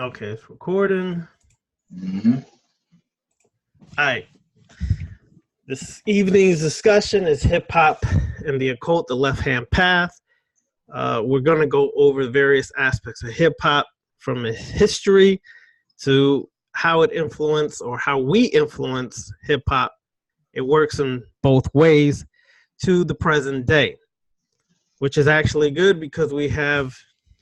Okay, it's recording. Mm-hmm. All right. This evening's discussion is hip hop and the occult, the left hand path. We're going to go over various aspects of hip hop from its history to how it influenced or how we influence hip hop. It works in both ways to the present day, which is actually good because we have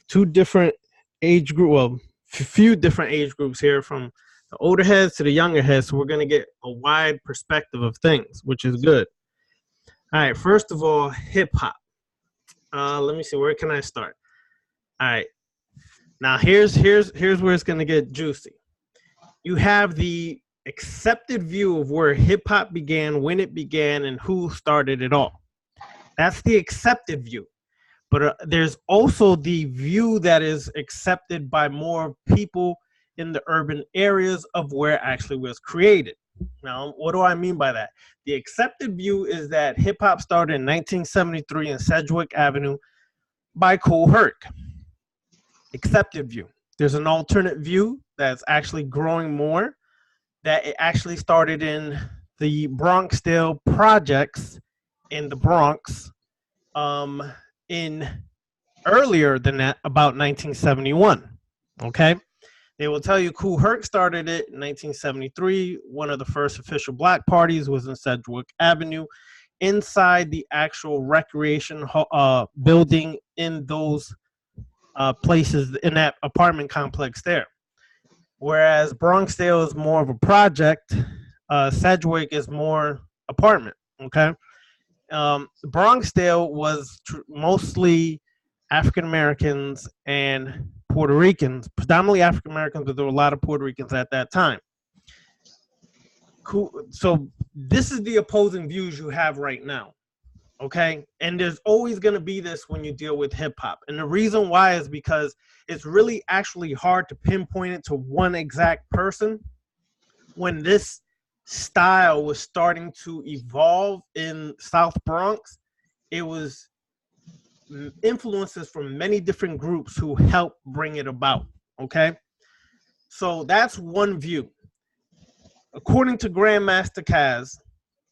two different age group, well, few different age groups here from the older heads to the younger heads. So we're going to get a wide perspective of things, which is good. All right. First of all, hip hop. Let me see. Where can I start? All right. Now here's where it's going to get juicy. You have the accepted view of where hip hop began, when it began, and who started it all. That's the accepted view. But there's also the view that is accepted by more people in the urban areas of where it actually was created. Now, what do I mean by that? The accepted view is that hip hop started in 1973 in Sedgwick Avenue by Kool Herc. Accepted view. There's an alternate view that's actually growing more, that it actually started in the Bronxdale projects in the Bronx in earlier than that, about 1971. Okay. They will tell you Kool Herc started it in 1973. One of the first official black parties was in Sedgwick Avenue, inside the actual recreation building in those places in that apartment complex there. Whereas Bronxdale is more of a project, Sedgwick is more apartment. Okay. Bronxdale was mostly African Americans and Puerto Ricans, predominantly African Americans, but there were a lot of Puerto Ricans at that time. Cool. So this is the opposing views you have right now. Okay. And there's always going to be this when you deal with hip hop. And the reason why is because it's really actually hard to pinpoint it to one exact person. When this style was starting to evolve in South Bronx, it was influences from many different groups who helped bring it about. Okay. So that's one view. According to Grandmaster Caz,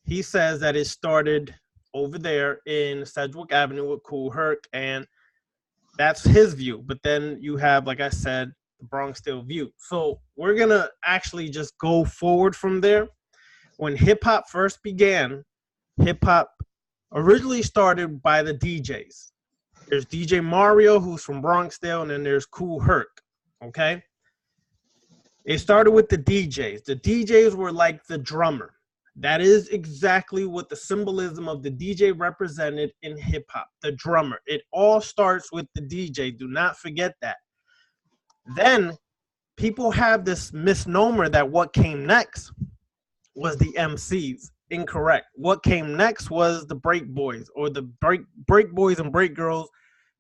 he says that it started over there in Sedgwick Avenue with Kool Herc, and that's his view. But then you have, like I said, the Bronxdale view. So we're going to actually just go forward from there. When hip hop first began, hip hop originally started by the DJs. There's DJ Mario, who's from Bronxdale, and then there's Kool Herc. Okay. It started with the DJs. The DJs were like the drummer. That is exactly what the symbolism of the DJ represented in hip hop, the drummer. It all starts with the DJ. Do not forget that. Then people have this misnomer that what came next was the MCs. Incorrect. What came next was the break boys, or the break boys and break girls.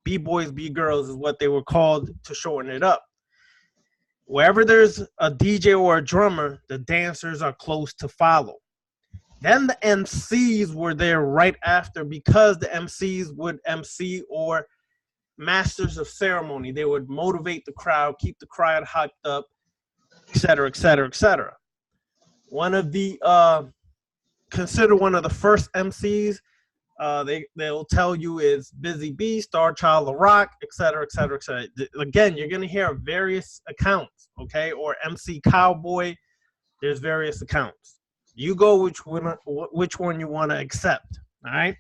B-boys, B-girls is what they were called to shorten it up. Wherever there's a DJ or a drummer, the dancers are close to follow. Then the MCs were there right after, because the MCs would MC, or masters of ceremony. They would motivate the crowd, keep the crowd hyped up, etc., etc., etc. One of the consider one of the first MCs, they'll tell you is Busy Bee, Star Child, La Rock, etc., etc., etc. Again, you're gonna hear various accounts, okay, or MC Cowboy. There's various accounts. You go which one you want to accept. All right.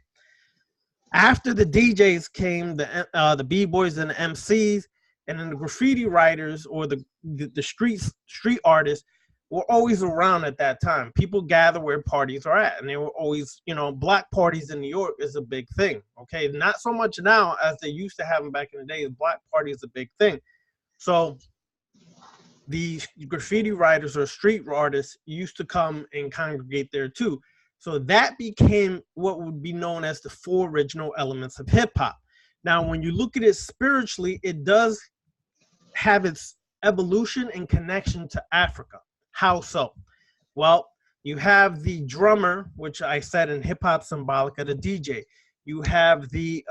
After the DJs came the B-boys and the MCs, and then the graffiti writers, or the street artists, were always around at that time. People gather where parties are at, and they were always, black parties in New York is a big thing. Okay, not so much now as they used to have them back in the day. The black party is a big thing. So the graffiti writers or street artists used to come and congregate there too. So that became what would be known as the four original elements of hip hop. Now, when you look at it spiritually, it does have its evolution and connection to Africa. How so? Well, you have the drummer, which I said in hip hop symbolic of the DJ. You have the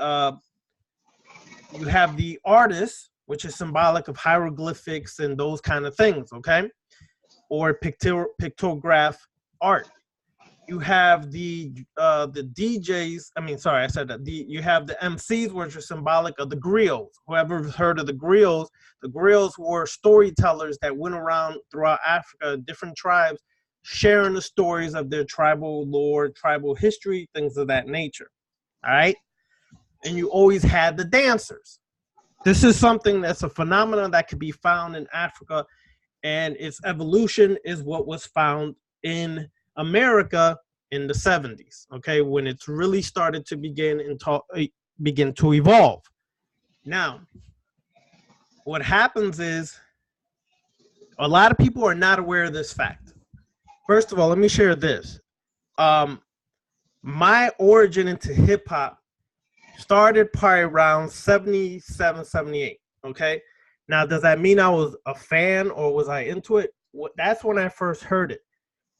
artist, which is symbolic of hieroglyphics and those kind of things, okay? Or pictograph art. You have the DJs. I mean, sorry, I said that. You have the MCs, which are symbolic of the griots. Whoever's heard of the griots were storytellers that went around throughout Africa, different tribes, sharing the stories of their tribal lore, tribal history, things of that nature. All right? And you always had the dancers. This is something that's a phenomenon that could be found in Africa, and its evolution is what was found in America in the 70s, okay, when it's really started to begin to evolve. Now, what happens is a lot of people are not aware of this fact. First of all, let me share this. My origin into hip hop started probably around 77, 78, okay? Now, does that mean I was a fan or was I into it? That's when I first heard it.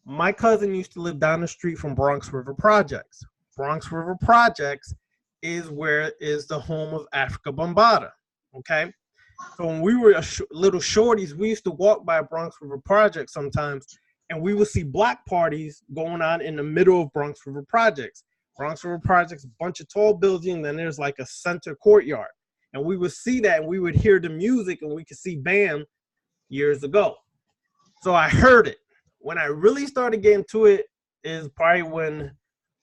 My cousin used to live down the street from Bronx River Projects. Bronx River Projects is where is the home of Africa Bambaataa, okay? So when we were little shorties, we used to walk by Bronx River Projects sometimes, and we would see block parties going on in the middle of Bronx River Projects. Bronx River Projects, a bunch of tall buildings, and there's like a center courtyard. And we would see that, and we would hear the music, and we could see BAM years ago. So I heard it. When I really started getting to it is probably when,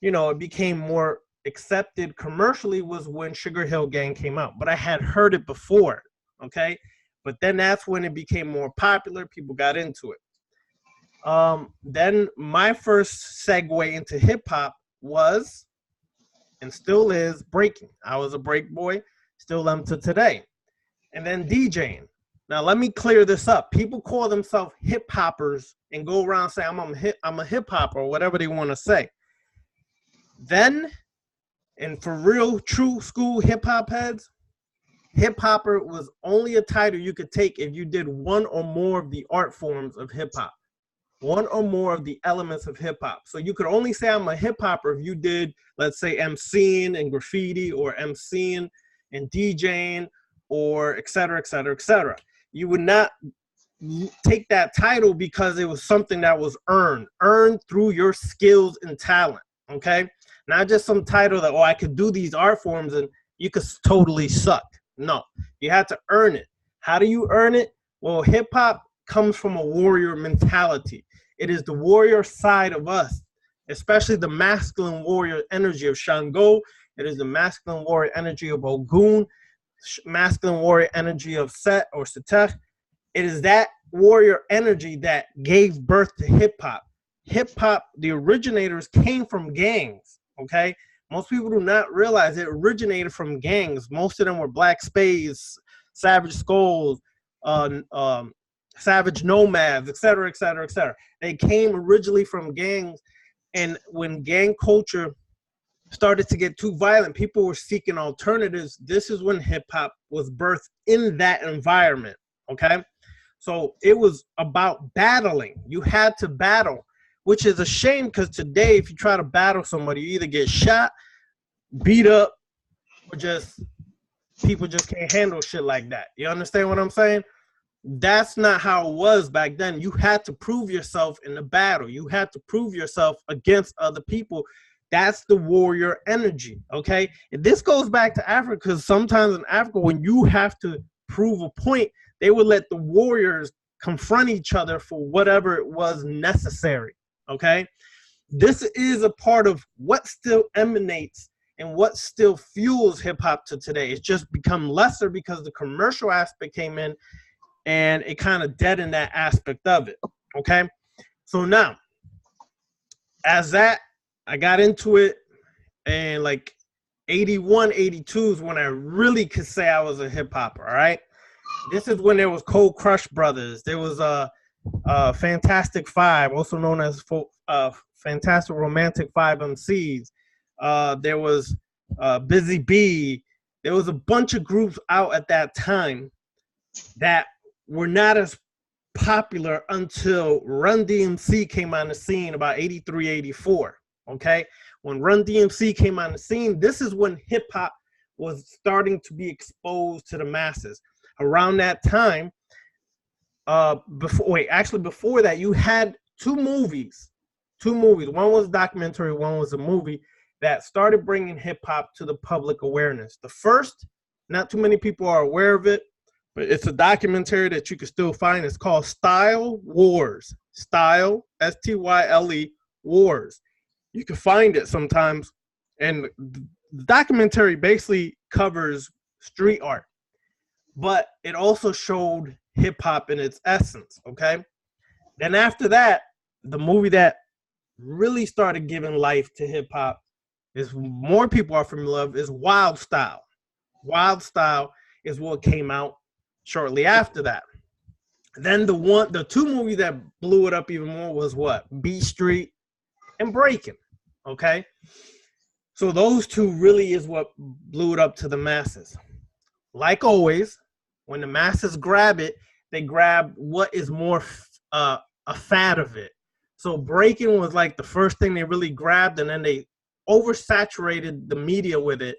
you know, it became more accepted commercially, was when Sugar Hill Gang came out. But I had heard it before, okay? But then that's when it became more popular. People got into it. Then my first segue into hip-hop was, and still is, breaking. I was a break boy, still am to today. And then DJing. Now, let me clear this up. People call themselves hip-hoppers and go around saying, I'm a hip-hopper, or whatever they want to say. Then, and for real, true school hip-hop heads, hip-hopper was only a title you could take if you did one or more of the art forms of hip-hop, one or more of the elements of hip-hop. So you could only say I'm a hip-hopper if you did, let's say, MCing and graffiti, or MCing and DJing, or et cetera, et cetera, et cetera. You would not take that title because it was something that was earned through your skills and talent, okay? Not just some title that, oh, I could do these art forms and you could totally suck. No, you had to earn it. How do you earn it? Well, hip hop comes from a warrior mentality. It is the warrior side of us, especially the masculine warrior energy of Shango. It is the masculine warrior energy of Ogun, masculine warrior energy of Set or Setech. It is that warrior energy that gave birth to hip-hop. Hip-hop, the originators came from gangs, okay? Most people do not realize it originated from gangs. Most of them were Black Spades, Savage Skulls, Savage Nomads, et cetera, et cetera, et cetera. They came originally from gangs, and when gang culture started to get too violent, people were seeking alternatives. This is when hip-hop was birthed in that environment, okay? So it was about battling. You had to battle, which is a shame, because today if you try to battle somebody, you either get shot, beat up, or just people just can't handle shit like that. You understand what I'm saying? That's not how it was back then. You had to prove yourself in the battle. You had to prove yourself against other people. That's the warrior energy, okay? And this goes back to Africa, because sometimes in Africa, when you have to prove a point, they would let the warriors confront each other for whatever it was necessary, okay? This is a part of what still emanates and what still fuels hip-hop to today. It's just become lesser because the commercial aspect came in, and it kind of deadened that aspect of it, okay? So now, as that, I got into it, and like 81, 82 is when I really could say I was a hip-hopper, all right? This is when there was Cold Crush Brothers. There was Fantastic Five, also known as Fantastic Romantic Five MCs. There was Busy Bee. There was a bunch of groups out at that time that were not as popular until Run DMC came on the scene about 83, 84. Okay, when Run DMC came on the scene, this is when hip hop was starting to be exposed to the masses. around that time, before that, you had two movies. One was a documentary, one was a movie that started bringing hip hop to the public awareness. The first, not too many people are aware of it, but it's a documentary that you can still find. It's called Style Wars. Style, S-T-Y-L-E, Wars. You can find it sometimes. And the documentary basically covers street art, but it also showed hip hop in its essence, okay? Then after that, the movie that really started giving life to hip hop is more people are familiar with is Wild Style. Wild Style is what came out shortly after that. Then the two movies that blew it up even more was what? Beat Street and Breaking, okay? So those two really is what blew it up to the masses. Like always, when the masses grab it, they grab what is more a fad of it. So Breaking was like the first thing they really grabbed, and then they oversaturated the media with it,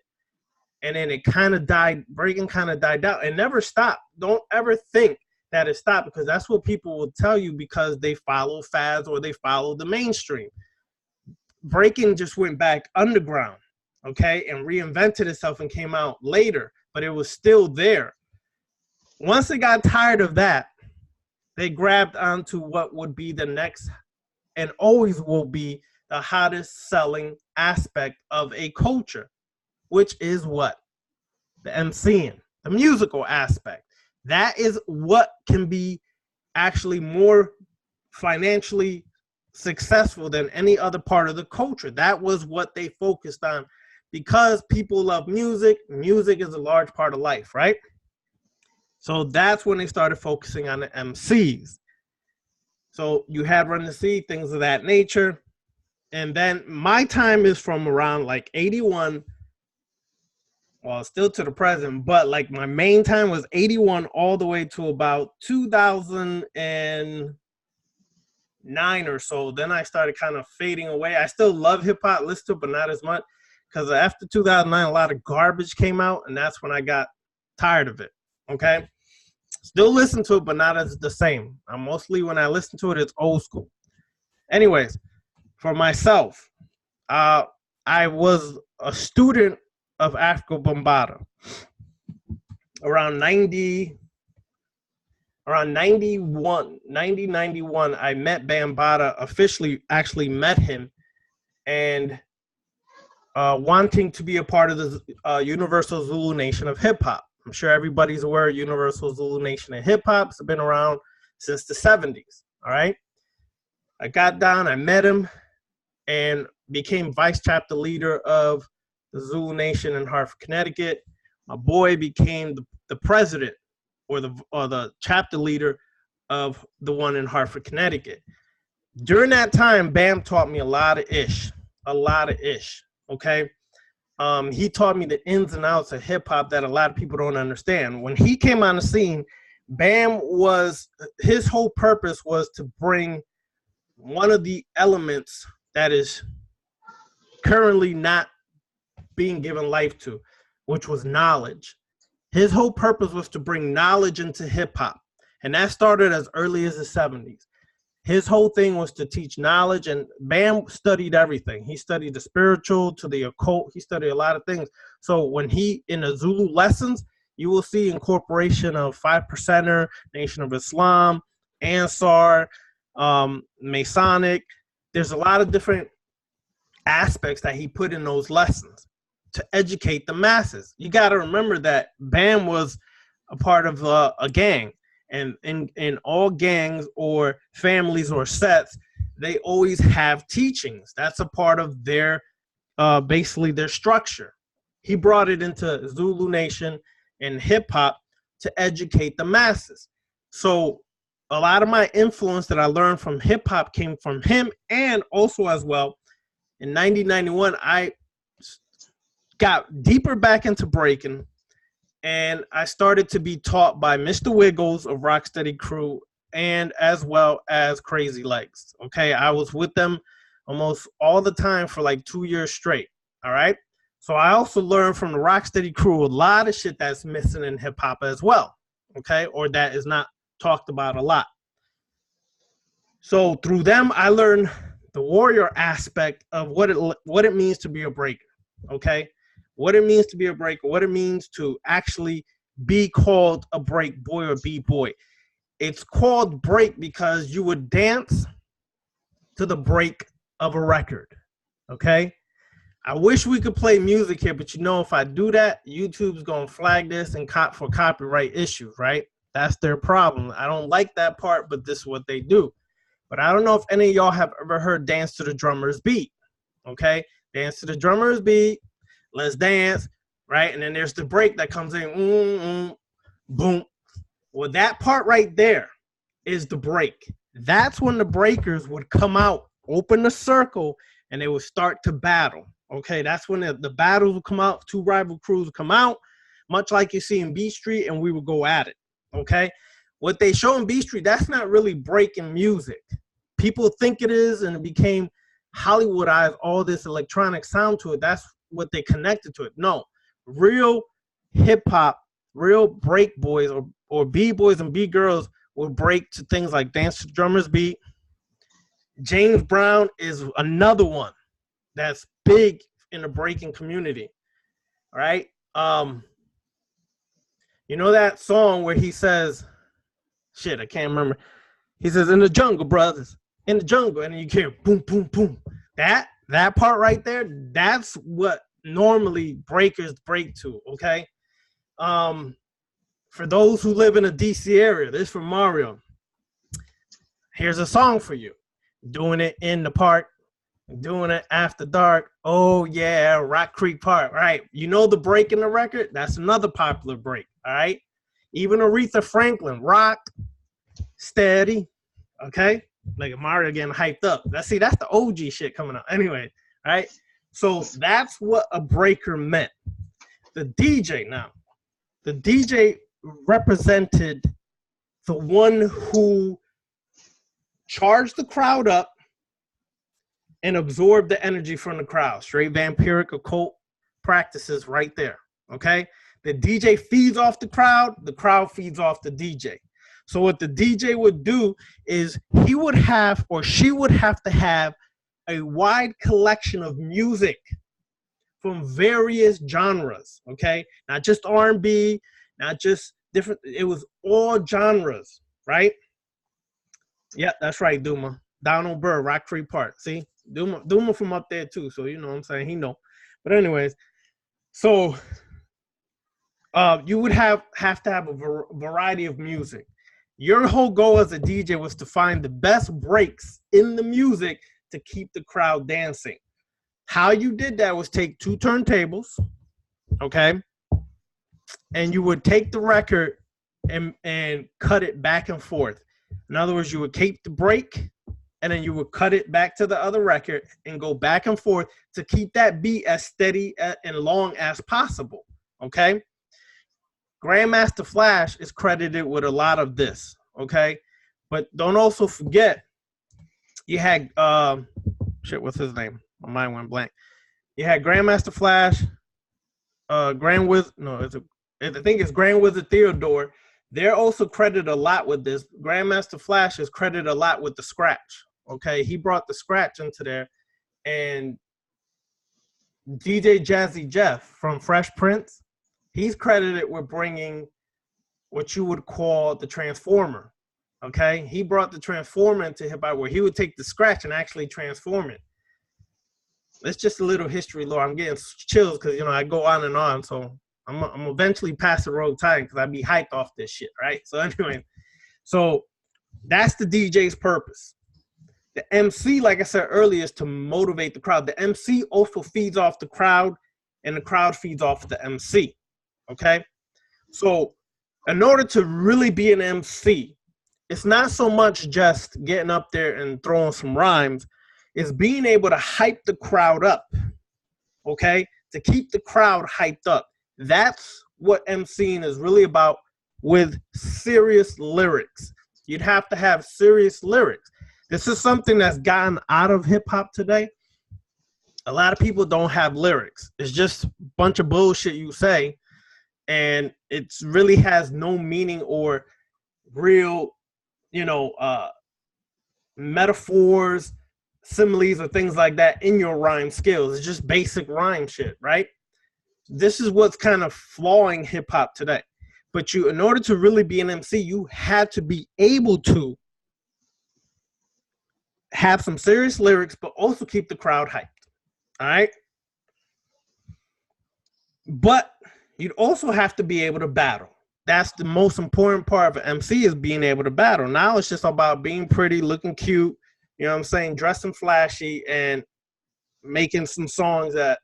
and then it kind of died. Breaking kind of died out and never stopped. Don't ever think that it stopped, because that's what people will tell you because they follow fads or they follow the mainstream. Breaking just went back underground, okay, and reinvented itself and came out later, but it was still there. Once they got tired of that, they grabbed onto what would be the next and always will be the hottest selling aspect of a culture, which is what? The MCing, the musical aspect. That is what can be actually more financially successful than any other part of the culture. That was what they focused on, because people love music. Music is a large part of life, right? So that's when they started focusing on the MCs. So you had Run the Sea, things of that nature. And then my time is from around like 81, well, still to the present, but like my main time was 81 all the way to about 2009 or so. Then I started kind of fading away. I still love hip hop, listen to it, but not as much, because after 2009, a lot of garbage came out, and that's when I got tired of it. Okay, still listen to it, but not as the same. I'm mostly, when I listen to it, it's old school. Anyways, for myself, I was a student of Africa Bambaataa. Around 91, I met Bambaataa, officially actually met him, and wanting to be a part of the Universal Zulu Nation of Hip Hop. I'm sure everybody's aware of Universal Zulu Nation of Hip Hop. It's been around since the 70s, all right? I got down, I met him, and became vice chapter leader of the Zulu Nation in Hartford, Connecticut. My boy became the president or the chapter leader of the one in Hartford, Connecticut. During that time, Bam taught me a lot of ish, okay? He taught me the ins and outs of hip hop that a lot of people don't understand. When he came on the scene, Bam his whole purpose was to bring one of the elements that is currently not being given life to, which was knowledge. His whole purpose was to bring knowledge into hip hop. And that started as early as the 70s. His whole thing was to teach knowledge, and Bam studied everything. He studied the spiritual to the occult. He studied a lot of things. So when in the Zulu lessons, you will see incorporation of 5%er, Nation of Islam, Ansar, Masonic. There's a lot of different aspects that he put in those lessons to educate the masses. You got to remember that Bam was a part of a gang. And in all gangs or families or sets, they always have teachings. That's a part of their, basically their structure. He brought it into Zulu Nation and hip hop to educate the masses. So a lot of my influence that I learned from hip hop came from him, and also as well, in 1991, I got deeper back into breaking. And I started to be taught by Mr. Wiggles of Rocksteady Crew, and as well as Crazy Legs. Okay, I was with them almost all the time for like 2 years straight. All right. So I also learned from the Rocksteady Crew a lot of shit that's missing in hip hop as well. okay, or that is not talked about a lot. So through them, I learned the warrior aspect of what it means to be a breaker, okay? What it means to be a breaker, what it means to actually be called a break boy or b-boy. It's called break because you would dance to the break of a record, okay? I wish we could play music here, but you know, if I do that, YouTube's gonna flag this and for copyright issues, right? That's their problem. I don't like that part, but this is what they do. But I don't know if any of y'all have ever heard Dance to the Drummer's Beat, okay? Dance to the Drummer's Beat, let's dance, right? And then there's the break that comes in, boom. Well, that part right there is the break. That's when the breakers would come out, open the circle, and they would start to battle, okay? That's when the battles would come out, two rival crews would come out, much like you see in B Street, and we would go at it, okay? What they show in B Street, that's not really breaking music. People think it is, and it became Hollywoodized, all this electronic sound to it. That's what they connected to it. No, real hip-hop, real break boys or B-boys and B-girls will break to things like Dance to the Drummer's Beat. James Brown is another one that's big in the breaking community, all right? You know that song where he says, shit, I can't remember. He says, in the jungle, brothers, in the jungle. And then you hear boom, boom, boom. That part right there, that's what normally breakers break to, okay? For those who live in the DC area, this is from Mario. Here's a song for you. Doing it in the park, doing it after dark. Oh, yeah, Rock Creek Park, right? You know the break in the record? That's another popular break, all right? Even Aretha Franklin, rock, steady, okay? Like Mario getting hyped up. That's the OG shit coming out. Anyway, all right? So that's what a breaker meant. The DJ now. The DJ represented the one who charged the crowd up and absorbed the energy from the crowd. Straight vampiric occult practices right there, okay? The DJ feeds off the crowd feeds off the DJ. So what the DJ would do is he would have or she would have to have a wide collection of music from various genres, okay? Not just R&B, not just different, it was all genres, right? Yeah, that's right, Duma. Donald Burr, Rock Creek Park. See? Duma from up there too, so you know what I'm saying? He know. But anyways, so you would have to have a variety of music. Your whole goal as a DJ was to find the best breaks in the music to keep the crowd dancing. How you did that was take two turntables, okay? And you would take the record and cut it back and forth. In other words, you would keep the break and then you would cut it back to the other record and go back and forth to keep that beat as steady and long as possible, okay? Grandmaster Flash is credited with a lot of this, okay? But don't also forget, you had, what's his name? My mind went blank. You had Grandmaster Flash, I think it's Grand Wizard Theodore. They're also credited a lot with this. Grandmaster Flash is credited a lot with the scratch, okay? He brought the scratch into there. And DJ Jazzy Jeff from Fresh Prince, he's credited with bringing what you would call the transformer, okay? He brought the transformer into hip-hop where he would take the scratch and actually transform it. It's just a little history lore. I'm getting chills because, you know, I go on and on. So I'm eventually past the Rogue Titan because I'd be hyped off this shit, right? So anyway, so that's the DJ's purpose. The MC, like I said earlier, is to motivate the crowd. The MC also feeds off the crowd, and the crowd feeds off the MC, okay? So in order to really be an MC, it's not so much just getting up there and throwing some rhymes. It's being able to hype the crowd up, okay? To keep the crowd hyped up. That's what MCing is really about with serious lyrics. You'd have to have serious lyrics. This is something that's gotten out of hip-hop today. A lot of people don't have lyrics. It's just a bunch of bullshit you say, and it really has no meaning or real, metaphors, similes, or things like that in your rhyme skills. It's just basic rhyme shit, right? This is what's kind of flawing hip hop today. But in order to really be an MC, you had to be able to have some serious lyrics, but also keep the crowd hyped. All right. But you'd also have to be able to battle. That's the most important part of an MC, is being able to battle. Now it's just about being pretty, looking cute, you know what I'm saying, dressing flashy, and making some songs that,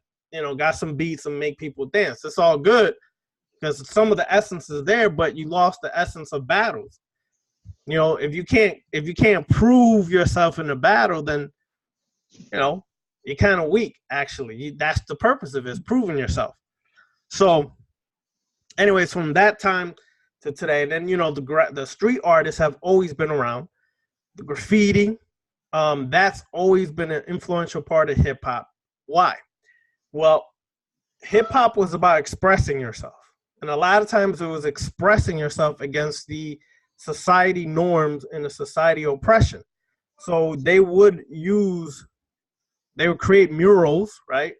got some beats and make people dance. It's all good because some of the essence is there, but you lost the essence of battles. If you can't prove yourself in a battle, then you're kind of weak. Actually, that's the purpose of it, is proving yourself. So anyways, from that time to today, then the street artists have always been around. The graffiti, that's always been an influential part of hip hop. Why? Well, hip hop was about expressing yourself, and a lot of times it was expressing yourself against the society norms and the society oppression. So they would create murals, right?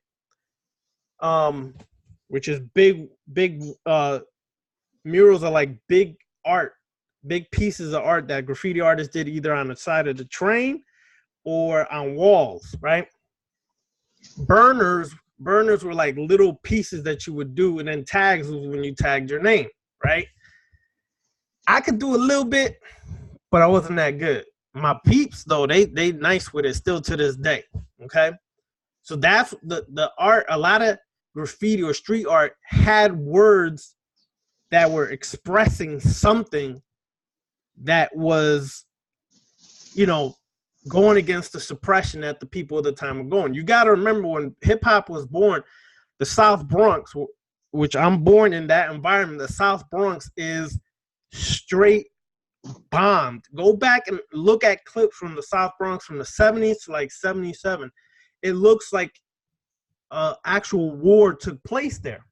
Which is big murals are like big art, big pieces of art that graffiti artists did either on the side of the train or on walls, right? Burners were like little pieces that you would do, and then tags was when you tagged your name, right? I could do a little bit, but I wasn't that good. My peeps, though, they nice with it still to this day, okay? So that's the art. A lot of graffiti or street art had words that were expressing something that was, going against the suppression that the people of the time were going. You got to remember, when hip hop was born, the South Bronx, which I'm born in that environment, the South Bronx is straight bombed. Go back and look at clips from the South Bronx from the 70s to like 77. It looks like actual war took place there.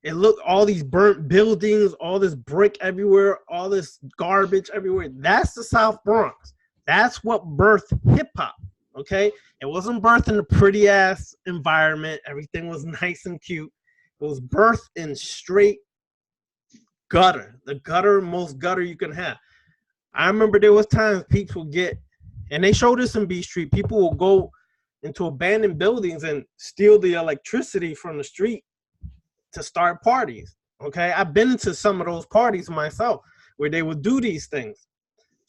It looked, all these burnt buildings, all this brick everywhere, all this garbage everywhere. That's the South Bronx. That's what birthed hip hop. Okay, it wasn't birthed in a pretty ass environment. Everything was nice and cute. It was birthed in straight gutter, the most gutter you can have. I remember there was times people would get, and they showed us in B Street, people will go into abandoned buildings and steal the electricity from the street to start parties. Okay, I've been into some of those parties myself where they would do these things.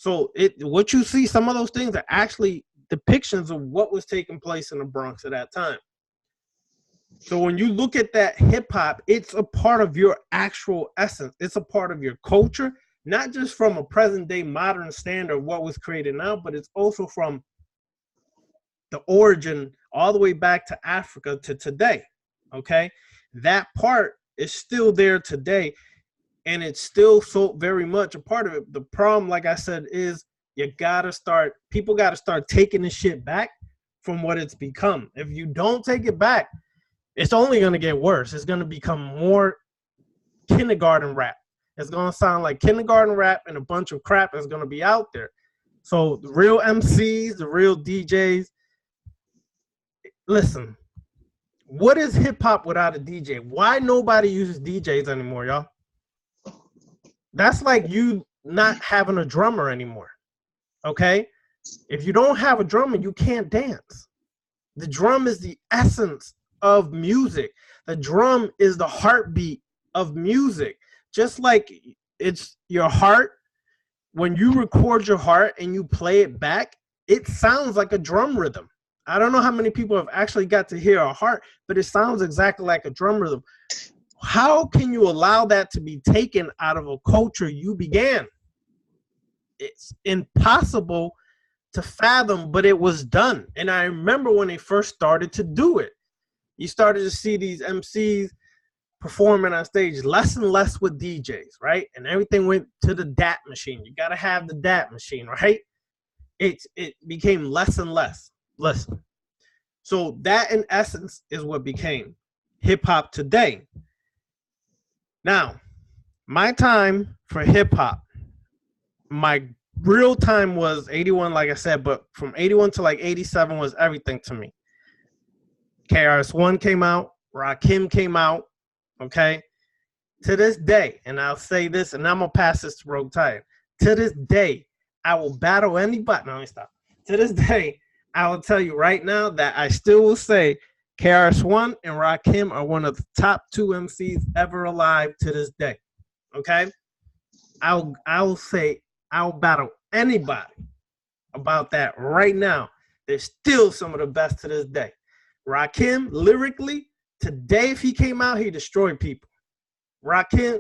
So what you see, some of those things are actually depictions of what was taking place in the Bronx at that time. So when you look at that hip hop, it's a part of your actual essence. It's a part of your culture, not just from a present day modern standard of what was created now, but it's also from the origin all the way back to Africa to today. Okay, that part is still there today, and it's still so very much a part of it. The problem, like I said, is people gotta start taking the shit back from what it's become. If you don't take it back, it's only gonna get worse. It's gonna become more kindergarten rap. It's gonna sound like kindergarten rap, and a bunch of crap is gonna be out there. So the real MCs, the real DJs, listen, what is hip hop without a DJ? Why nobody uses DJs anymore, y'all? That's like you not having a drummer anymore. Okay? If you don't have a drummer, you can't dance. The drum is the essence of music. The drum is the heartbeat of music. Just like it's your heart, when you record your heart and you play it back, it sounds like a drum rhythm. I don't know how many people have actually got to hear a heart, but it sounds exactly like a drum rhythm. How can you allow that to be taken out of a culture you began? It's impossible to fathom, but it was done. And I remember when they first started to do it, you started to see these MCs performing on stage less and less with DJs, right? And everything went to the DAT machine. You got to have the DAT machine, right? It became less and less. Listen. So that in essence is what became hip hop today. Now, my time for hip hop, my real time was 81, like I said, but from 81 to like 87 was everything to me. KRS-One came out, Rakim came out, okay? To this day, and I'll say this, and I'm going to pass this to Rogue Titan. To this day, I will battle anybody. No, let me stop. To this day, I will tell you right now that I still will say KRS-One and Rakim are one of the top 2 MCs ever alive to this day, okay? I'll say I'll battle anybody about that right now. They're still some of the best to this day. Rakim, lyrically, today if he came out, he destroyed people. Rakim,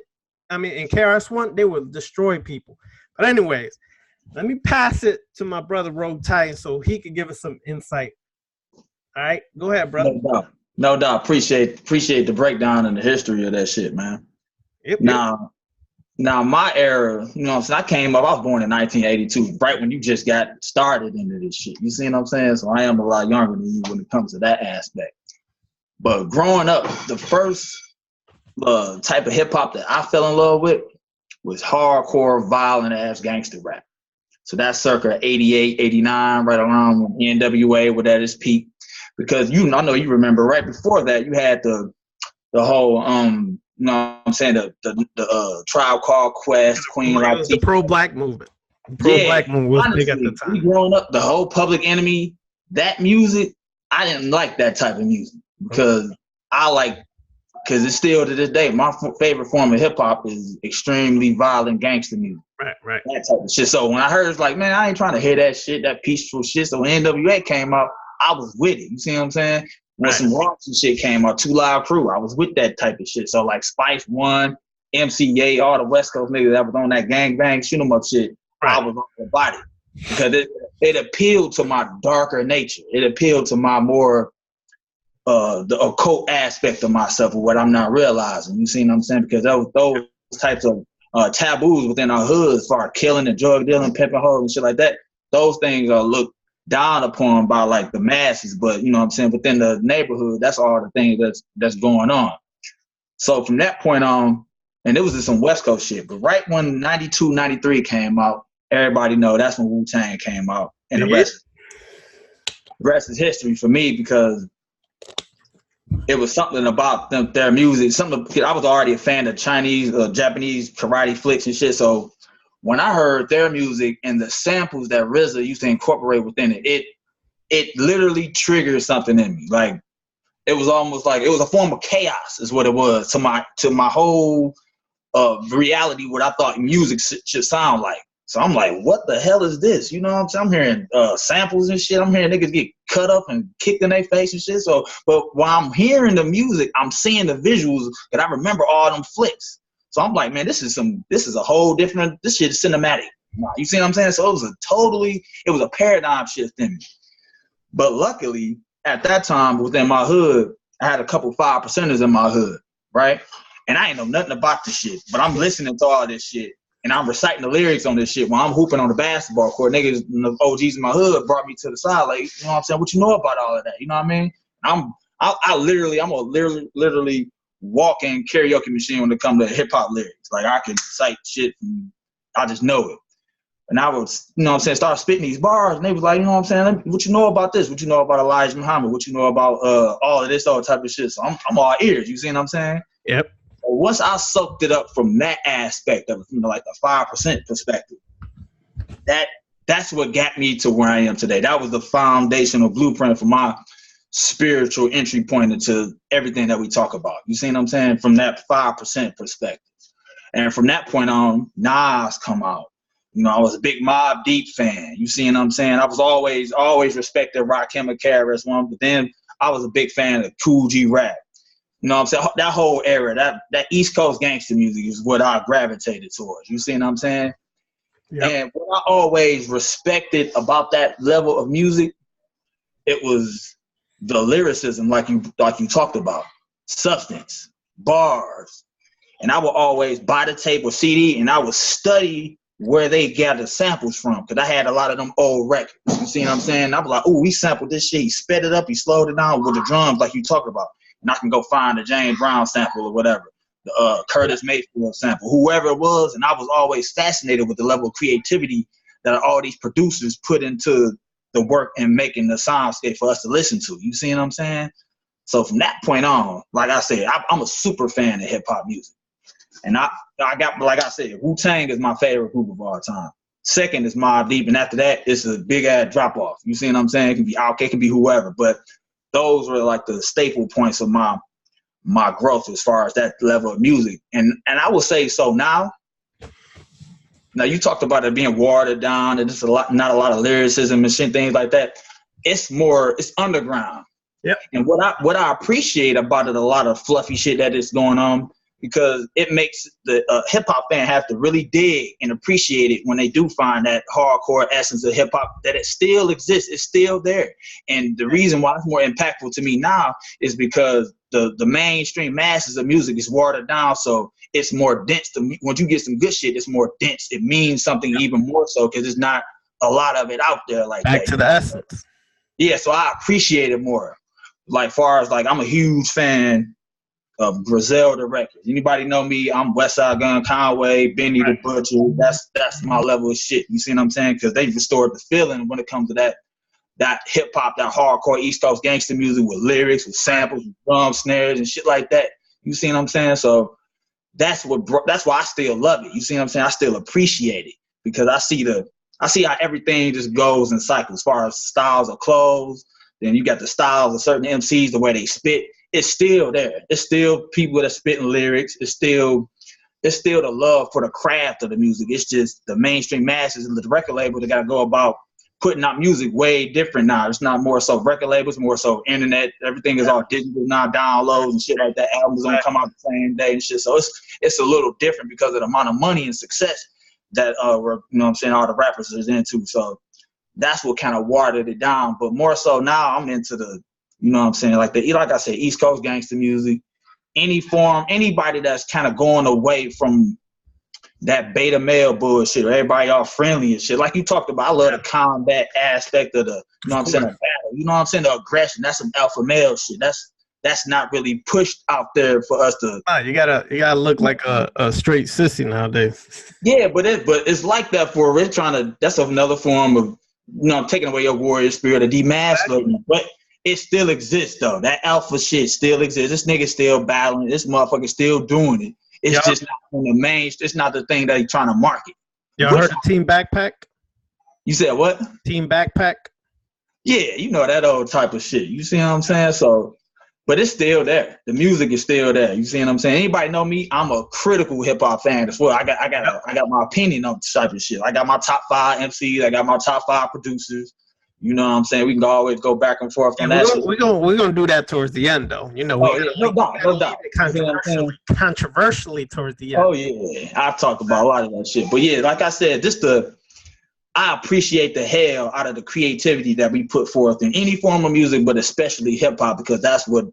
and KRS-One, they would destroy people. But anyways, let me pass it to my brother Rogue Titan so he could give us some insight. All right, go ahead, brother. No doubt. Appreciate the breakdown and the history of that shit, man. Yep. Now my era, you know what I'm saying? I came up, I was born in 1982, right when you just got started into this shit. You see what I'm saying? So I am a lot younger than you when it comes to that aspect. But growing up, the first type of hip hop that I fell in love with was hardcore, violent ass gangster rap. So that's circa 88, 89, right around when NWA was at its peak. Because I know you remember right before that, you had the whole you know what I'm saying, the Tribe Called Quest, Queen Latifah. The pro-black movement. Pro-black movement was honestly, big at the time. We growing up, the whole Public Enemy, that music, I didn't like that type of music because because it's still to this day, my favorite form of hip hop is extremely violent gangster music. Right. That type of shit. So when I heard it's like, man, I ain't trying to hear that shit, that peaceful shit. So when NWA came out, I was with it. You see what I'm saying? When some Roxy shit came out, 2 Live Crew, I was with that type of shit. So like Spice One, MCA, all the West Coast niggas that was on that gangbang shoot 'em up shit, I was on their body. Because it appealed to my darker nature. It appealed to my more the occult aspect of myself, or what I'm not realizing. You see what I'm saying? Because those types of taboos within our hood, as far as killing and drug dealing, pimping hoes and shit like that, those things are looked down upon by like the masses. But you know what I'm saying, within the neighborhood, that's all the things that's going on. So from that point on, and it was just some West Coast shit, but right when 92, 93 came out, everybody know that's when Wu-Tang came out, and the rest is history for me, because it was something about their music. I was already a fan of Chinese, Japanese karate flicks and shit. So when I heard their music and the samples that RZA used to incorporate within it literally triggered something in me. Like it was almost like it was a form of chaos, is what it was to my whole reality, what I thought music should sound like. So I'm like, what the hell is this? You know what I'm saying? I'm hearing samples and shit. I'm hearing niggas get cut up and kicked in their face and shit. So, but while I'm hearing the music, I'm seeing the visuals, and I remember all them flicks. So I'm like, man, this is a whole different, this shit is cinematic. You see what I'm saying? So it was a paradigm shift in me. But luckily, at that time, within my hood, I had a couple 5%ers in my hood, right? And I ain't know nothing about this shit, but I'm listening to all this shit. And I'm reciting the lyrics on this shit while I'm hooping on the basketball court. Niggas, the OGs in my hood brought me to the side, like, you know what I'm saying? What you know about all of that? You know what I mean? I'm a literally walking karaoke machine when it comes to hip hop lyrics. Like I can cite shit and I just know it. And I was, you know what I'm saying, start spitting these bars, and they was like, you know what I'm saying? What you know about this? What you know about Elijah Muhammad? What you know about all of this, all type of shit? So I'm all ears. You see what I'm saying? Yep. Once I soaked it up from that aspect of it, from like the 5% perspective, that's what got me to where I am today. That was the foundational blueprint for my spiritual entry point into everything that we talk about. You see what I'm saying? From that 5% perspective. And from that point on, Nas come out. You know, I was a big Mobb Deep fan. You see what I'm saying? I was always respected Rakim and KRS-One, but then I was a big fan of Cool G rap. You know what I'm saying? That whole era, that East Coast gangster music is what I gravitated towards. You see what I'm saying? Yep. And what I always respected about that level of music, it was the lyricism, like you talked about, substance, bars. And I would always buy the tape or CD, and I would study where they gathered samples from, because I had a lot of them old records. You see what I'm saying? I was like, oh, he sampled this shit. He sped it up. He slowed it down with the drums like you talked about. And I can go find a James Brown sample or whatever. Curtis Mayfield sample, whoever it was, and I was always fascinated with the level of creativity that all these producers put into the work and making the soundscape for us to listen to. You see what I'm saying? So from that point on, like I said, I'm a super fan of hip hop music, and I got, like I said, Wu-Tang is my favorite group of all time. Second is Mobb Deep, and after that, it's a big ass drop off. You see what I'm saying? It can be Outkast, it can be whoever, but those were like the staple points of my growth as far as that level of music. And I will say so now. Now you talked about it being watered down and just not a lot of lyricism and shit, things like that. It's underground. Yep. And what I appreciate about it, a lot of fluffy shit that is going on, because it makes the hip hop fan have to really dig and appreciate it when they do find that hardcore essence of hip hop, that it still exists, it's still there. And the reason why it's more impactful to me now is because the mainstream masses of music is watered down, so it's more dense. Once you get some good shit, it's more dense. It means something even more so because there's not a lot of it out there like back that. to the essence. Yeah, so I appreciate it more. Like far as like, I'm a huge fan of Griselda Records. Anybody know me? I'm Westside Gun, Conway, Benny the Butcher. That's my level of shit. You see what I'm saying? Because they restored the feeling when it comes to that hip hop, that hardcore East Coast gangster music with lyrics, with samples, with drum snares and shit like that. You see what I'm saying? So that's why I still love it. You see what I'm saying? I still appreciate it because I see how everything just goes in cycles as far as styles of clothes. Then you got the styles of certain MCs, the way they spit. It's still there. It's still people that are spitting lyrics. It's still the love for the craft of the music. It's just the mainstream masses and the record label that got to go about putting out music way different now. It's not more so record labels, more so internet. Everything is all digital now, downloads and shit like that. Albums don't come out the same day and shit. So it's a little different because of the amount of money and success that we're, you know what I'm saying, all the rappers is into. So that's what kind of watered it down. But more so now I'm into the, you know what I'm saying, like I said, East Coast gangster music, anybody that's kind of going away from that beta male bullshit, or everybody all friendly and shit. Like you talked about, I love the combat aspect of the, you know what I'm saying, the battle. You know what I'm saying, the aggression. That's some alpha male shit. That's not really pushed out there for us to. You gotta look like a straight sissy nowadays. Yeah, but it's like that for we're trying to. That's another form of, you know, taking away your warrior spirit, of demasculating. But it still exists though. That alpha shit still exists. This nigga still battling. This motherfucker still doing it. It's just not on the main. It's not the thing that he's trying to market. Y'all heard of Team Backpack? You said what? Team Backpack? Yeah, you know that old type of shit. You see what I'm saying? So, but it's still there. The music is still there. You see what I'm saying? Anybody know me? I'm a critical hip hop fan as well. I got my opinion on this type of shit. I got my top 5 MCs. I got my top 5 producers. You know what I'm saying? We can always go back and forth on that. We're gonna do that towards the end, though. You know, no doubt. Controversially towards the end. Oh yeah, I've talked about a lot of that shit. But yeah, like I said, I appreciate the hell out of the creativity that we put forth in any form of music, but especially hip hop, because that's what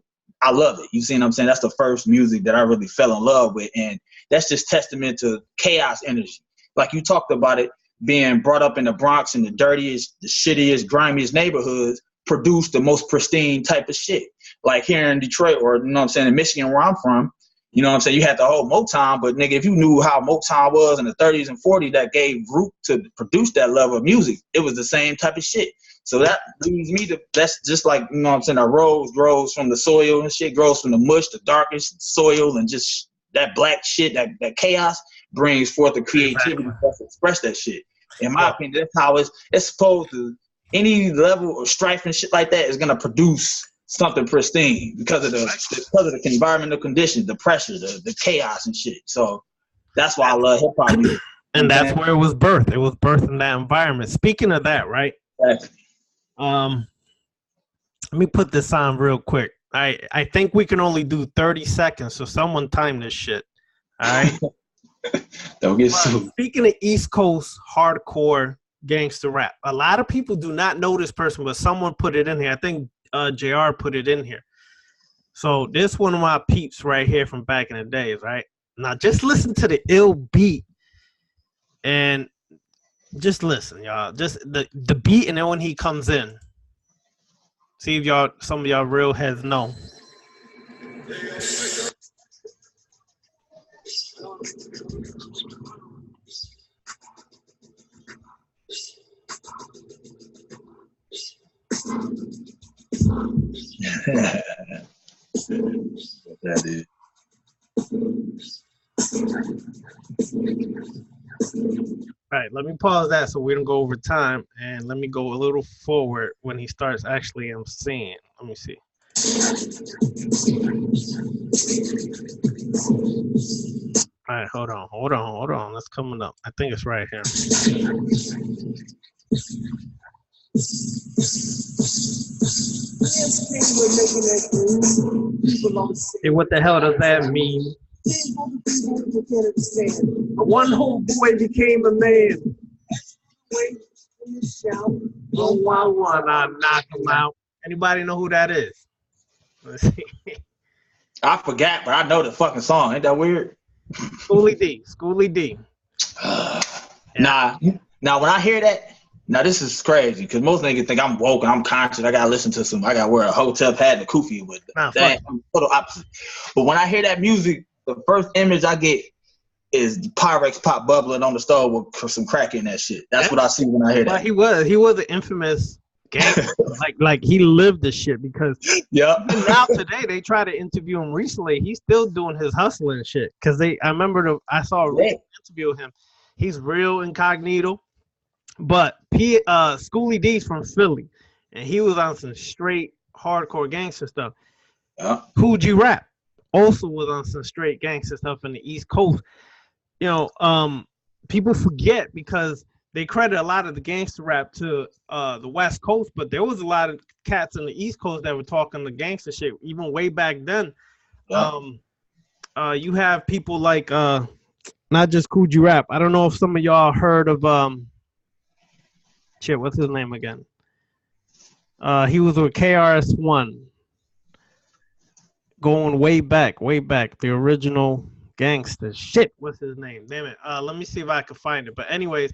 I love it. You see what I'm saying? That's the first music that I really fell in love with, and that's just testament to chaos energy. Like you talked about it, being brought up in the Bronx in the dirtiest, the shittiest, grimiest neighborhoods, produced the most pristine type of shit. Like here in Detroit, or, you know what I'm saying, in Michigan, where I'm from, you know what I'm saying, you had the whole Motown, but nigga, if you knew how Motown was in the 30s and 40s that gave root to produce that level of music, it was the same type of shit. So that leads me to, that's just like, you know what I'm saying, a rose grows from the soil and shit, grows from the mush, the darkest soil, and just that black shit, that chaos brings forth the creativity to express that shit. In my opinion, that's how it's supposed to, any level of strife and shit like that is gonna produce something pristine because of the environmental conditions, the pressure, the chaos and shit. So that's why I love hip hop music. And that's where it was birthed. It was birthed in that environment. Speaking of that, right? Exactly. Let me put this on real quick. I think we can only do 30 seconds, so someone time this shit. All right. Don't get sued. Speaking of East Coast hardcore gangster rap, a lot of people do not know this person, but someone put it in here. I think JR put it in here. So this one of my peeps right here from back in the days, right? Now just listen to the ill beat and just listen, y'all. Just the beat, and then when he comes in, see if some of y'all real heads know. That is. All right, let me pause that so we don't go over time, and let me go a little forward when he starts actually emceeing. Let me see. All right, hold on. That's coming up. I think it's right here. Hey, what the hell does that mean? One whole boy became a man. One, I knock him out. Anybody know who that is? Let's see. I forgot, but I know the fucking song. Ain't that weird? Schooly D. Nah, now when I hear that, now this is crazy because most niggas think I'm woke and I'm conscious. I gotta listen to some. I gotta wear a hotel pad and a kufi with Nah, that. I'm total opposite. But when I hear that music, the first image I get is Pyrex pop bubbling on the stove with some crack in that shit. That's what I see when I hear that. Well, he was an infamous gangster. like he lived the shit because even now today they try to interview him recently. He's still doing his hustling shit because I remember I saw a recent interview of him. He's real incognito, but Schooly D's from Philly, and he was on some straight hardcore gangster stuff. Cool G Rap also was on some straight gangster stuff in the East Coast. You know, people forget because they credit a lot of the gangster rap to the West Coast, but there was a lot of cats in the East Coast that were talking the gangster shit even way back then. You have people like not just Cool G Rap. I don't know if some of y'all heard of what's his name again? He was with KRS-One. Going way back, the original gangster. Shit, what's his name? Damn it. Let me see if I can find it. But anyways,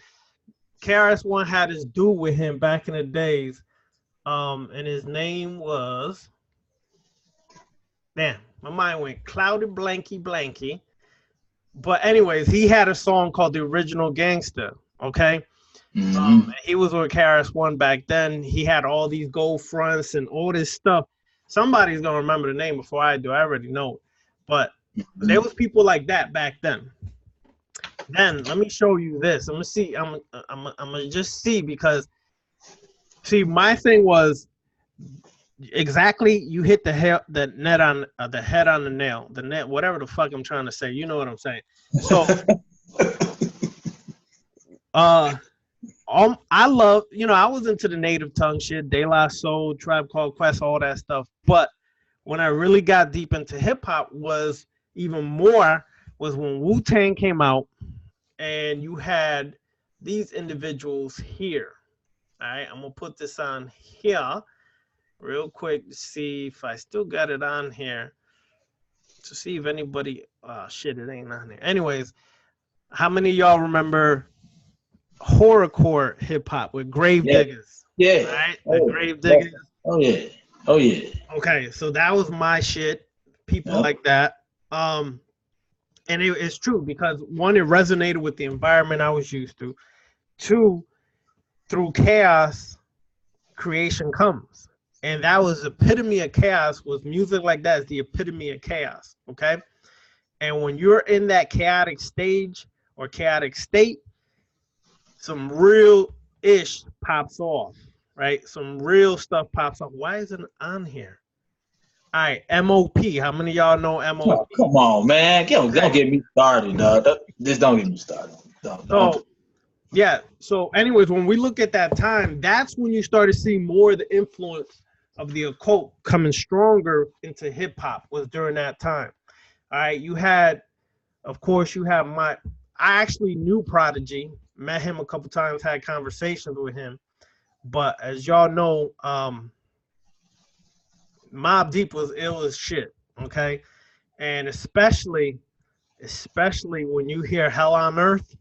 KRS-One had his dude with him back in the days. And his name was, damn, my mind went cloudy blanky. But anyways, he had a song called The Original Gangster, okay? He was with KRS-One back then. He had all these gold fronts and all this stuff. Somebody's going to remember the name before I do. I already know. But there was people like that back then. Then let me show you this. I'm going to see. I'm going to just see because, see, my thing was exactly you hit the head on the nail. The net, whatever the fuck I'm trying to say. You know what I'm saying. So, I love, I was into the native tongue shit, De La Soul, Tribe Called Quest, all that stuff. But when I really got deep into hip hop was even more was when Wu-Tang came out and you had these individuals here. All right, I'm going to put this on here real quick to see if I still got it on here to see if anybody, shit, it ain't on there. Anyways, how many of y'all remember Horrorcore hip hop with Grave Diggers? Yeah. Right? The Grave Diggers. Oh yeah. Okay, so that was my shit. People like that. And it's true because one, it resonated with the environment I was used to. Two, through chaos, creation comes. And that was the epitome of chaos, was music like that is the epitome of chaos. Okay. And when you're in that chaotic stage or chaotic state, some real ish pops off, right? Some real stuff pops off. Why isn't it on here? All right, MOP. How many of y'all know MOP? Oh, come on, man. Don't get me started, dog. Just don't get me started. So, yeah. So, anyways, when we look at that time, that's when you start to see more of the influence of the occult coming stronger into hip hop was during that time. All right, you had, of course, I actually knew Prodigy. Met him a couple times, had conversations with him. But as y'all know, Mobb Deep was ill as shit, okay? And especially when you hear Hell on Earth,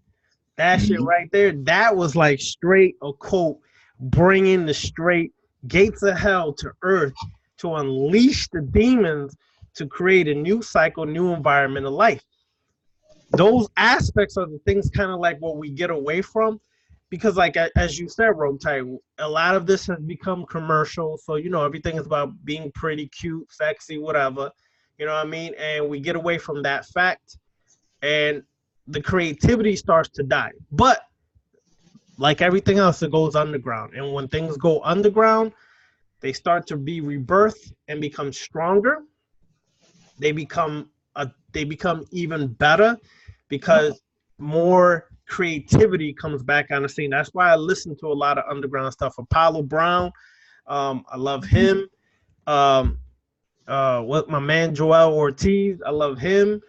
that shit right there, that was like straight occult, bringing the straight gates of hell to earth to unleash the demons to create a new cycle, new environment of life. those aspects are the things kind of like what we get away from, because like as you said, Rogue Type, a lot of this has become commercial. So you know, everything is about being pretty, cute, sexy, whatever. You know what I mean? And we get away from that fact, and the creativity starts to die. But like everything else, it goes underground. And when things go underground, they start to be rebirthed and become stronger. They become even better because more creativity comes back on the scene. That's why I listen to a lot of underground stuff. Apollo Brown, I love him. What my man Joel Ortiz, I love him.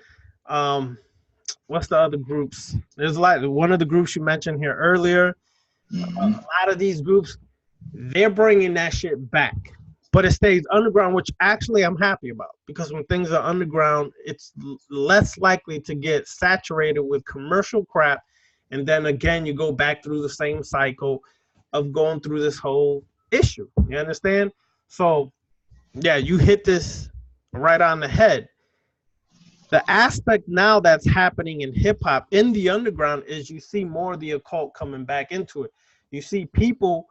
What's the other groups? There's a lot. One of the groups you mentioned here earlier. A lot of these groups, they're bringing that shit back, but it stays underground, which actually I'm happy about, because when things are underground, it's less likely to get saturated with commercial crap. And then again, you go back through the same cycle of going through this whole issue. You understand? So yeah, you hit this right on the head. The aspect now that's happening in hip hop in the underground is you see more of the occult coming back into it. You see people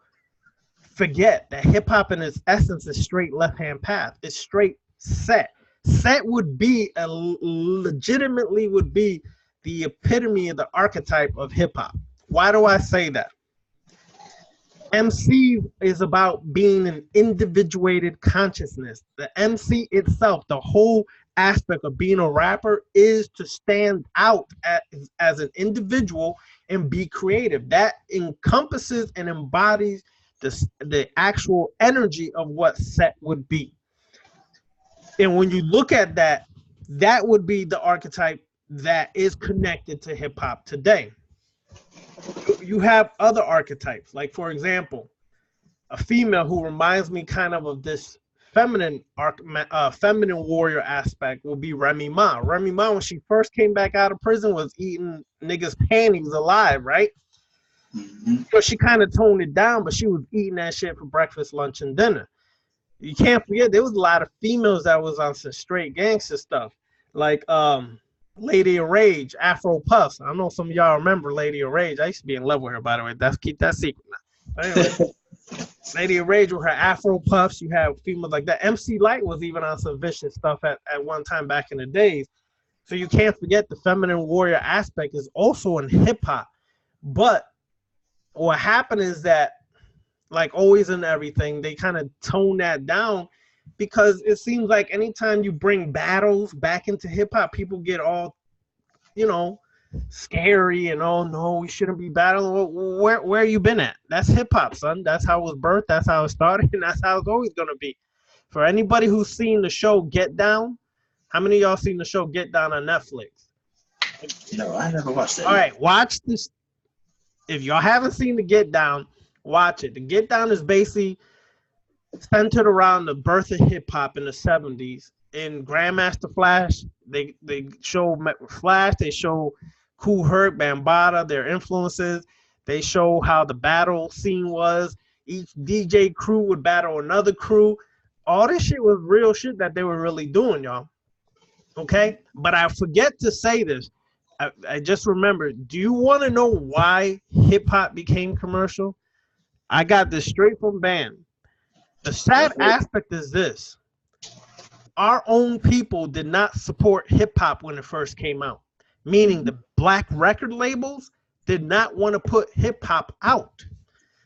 forget that hip hop in its essence is straight left-hand path. It's straight set. Set would be legitimately would be the epitome of the archetype of hip hop. Why do I say that? MC is about being an individuated consciousness. The MC itself, the whole aspect of being a rapper, is to stand out as an individual and be creative. That encompasses and embodies the actual energy of what set would be. And when you look at that, that would be the archetype that is connected to hip hop today. You have other archetypes, like for example, a female who reminds me kind of this feminine warrior aspect will be Remy Ma. Remy Ma, when she first came back out of prison, was eating niggas' panties alive, right? So she kind of toned it down, but she was eating that shit for breakfast, lunch, and dinner. You can't forget there was a lot of females that was on some straight gangster stuff, like Lady of Rage, Afro Puffs. I know some of y'all remember Lady of Rage. I used to be in love with her, by the way. Keep that secret now. But anyway, Lady of Rage with her Afro Puffs. You have females like that. MC Light was even on some vicious stuff at one time back in the days. So you can't forget the feminine warrior aspect is also in hip hop. But what happened is that, like always in everything, they kind of tone that down, because it seems like anytime you bring battles back into hip hop, people get all, you know, scary and oh no, we shouldn't be battling. Where you been at? That's hip hop, son. That's how it was birthed. That's how it started, and that's how it's always gonna be. For anybody who's seen the show Get Down, how many of y'all seen the show Get Down on Netflix? No, I never watched that. All right, watch this. If y'all haven't seen the Get Down, watch it. The Get Down is basically centered around the birth of hip hop in the 70s. In Grandmaster Flash, they show Flash, they show Kool Herc, Bambaataa, their influences. They show how the battle scene was. Each DJ crew would battle another crew. All this shit was real shit that they were really doing, y'all. Okay? But I forget to say this. I just remembered. Do you want to know why hip hop became commercial? I got this straight from Bam. The sad aspect is this. Our own people did not support hip hop when it first came out. Meaning the black record labels did not want to put hip hop out.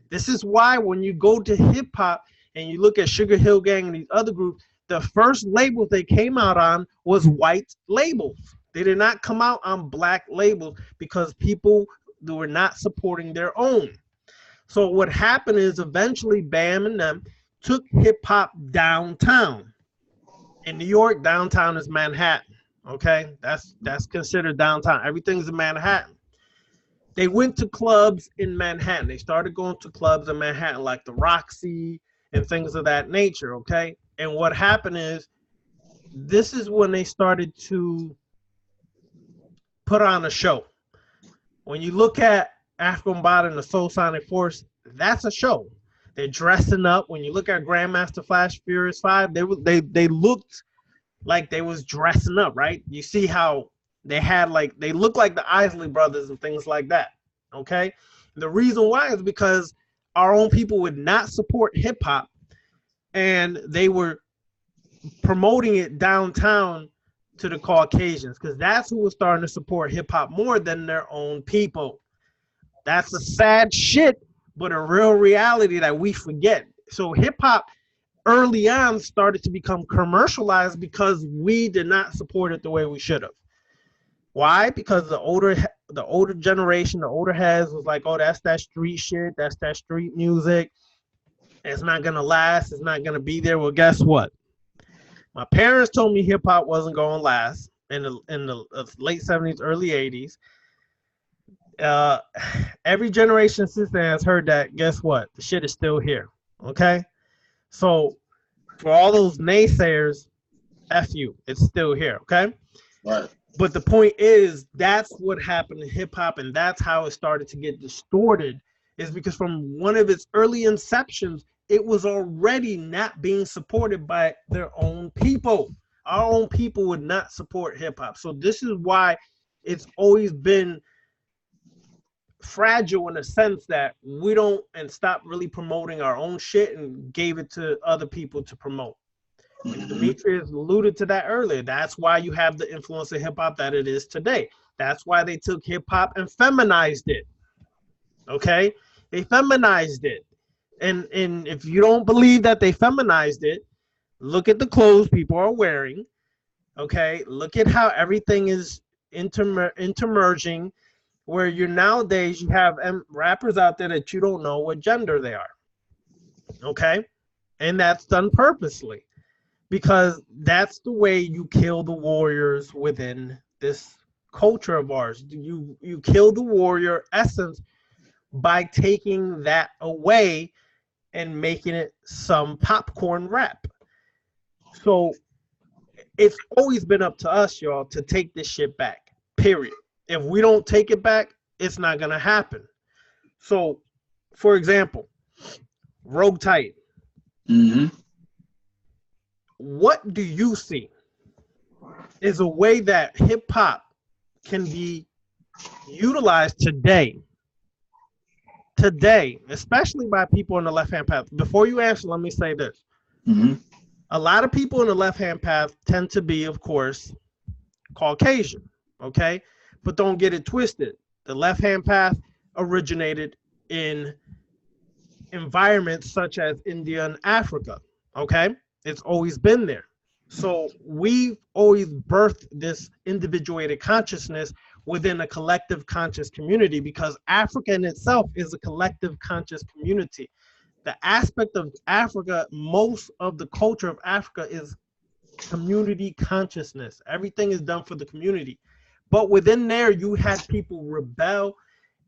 This is why when you go to hip hop and you look at Sugar Hill Gang and these other groups, the first labels they came out on was white labels. They did not come out on black labels because people were not supporting their own. So what happened is eventually Bam and them took hip hop downtown. In New York, downtown is Manhattan. Okay, that's considered downtown. Everything's in Manhattan. They went to clubs in Manhattan. They started going to clubs in Manhattan like the Roxy and things of that nature. Okay, and what happened is this is when they started to put on a show. When you look at African Bot and the Soul Sonic Force, that's a show. They're dressing up. When you look at Grandmaster Flash Furious 5, they looked like they was dressing up, right? You see how They had like, they looked like the Isley Brothers and things like that. Okay. The reason why is because our own people would not support hip hop, and they were promoting it downtown to the Caucasians, because that's who was starting to support hip hop more than their own people. That's a sad shit, but a real reality that we forget. So hip hop early on started to become commercialized because we did not support it the way we should have. Why? Because the older generation, the older heads was like, oh, that's that street shit, that's that street music. It's not gonna last, it's not gonna be there. Well, guess what? My parents told me hip hop wasn't gonna last in the late 70s, early 80s. Every generation since then has heard that. Guess what? The shit is still here. Okay? So for all those naysayers, F you, it's still here. Okay? Right. But the point is, that's what happened to hip hop, and that's how it started to get distorted, is because from one of its early inceptions, it was already not being supported by their own people. Our own people would not support hip hop. So this is why it's always been fragile, in a sense that we don't and stopped really promoting our own shit and gave it to other people to promote. Demetrius alluded to that earlier. That's why you have the influence of hip hop that it is today. That's why they took hip hop and feminized it. Okay? They feminized it. And if you don't believe that they feminized it, look at the clothes people are wearing. Okay? Look at how everything is intermerging, where nowadays you have rappers out there that you don't know what gender they are. Okay? And that's done purposely, because that's the way you kill the warriors within this culture of ours. You kill the warrior essence by taking that away and making it some popcorn rap. So it's always been up to us, y'all, to take this shit back, period. If we don't take it back, it's not going to happen. So, for example, Rogue Titan. Mm-hmm. What do you see is a way that hip hop can be utilized today, especially by people in the left-hand path? Before you answer, let me say this. Mm-hmm. A lot of people in the left-hand path tend to be, of course, Caucasian, okay? But don't get it twisted. The left-hand path originated in environments such as India and Africa, okay? It's always been there. So we've always birthed this individuated consciousness within a collective conscious community, because Africa in itself is a collective conscious community. The aspect of Africa, most of the culture of Africa is community consciousness. Everything is done for the community. But within there, you had people rebel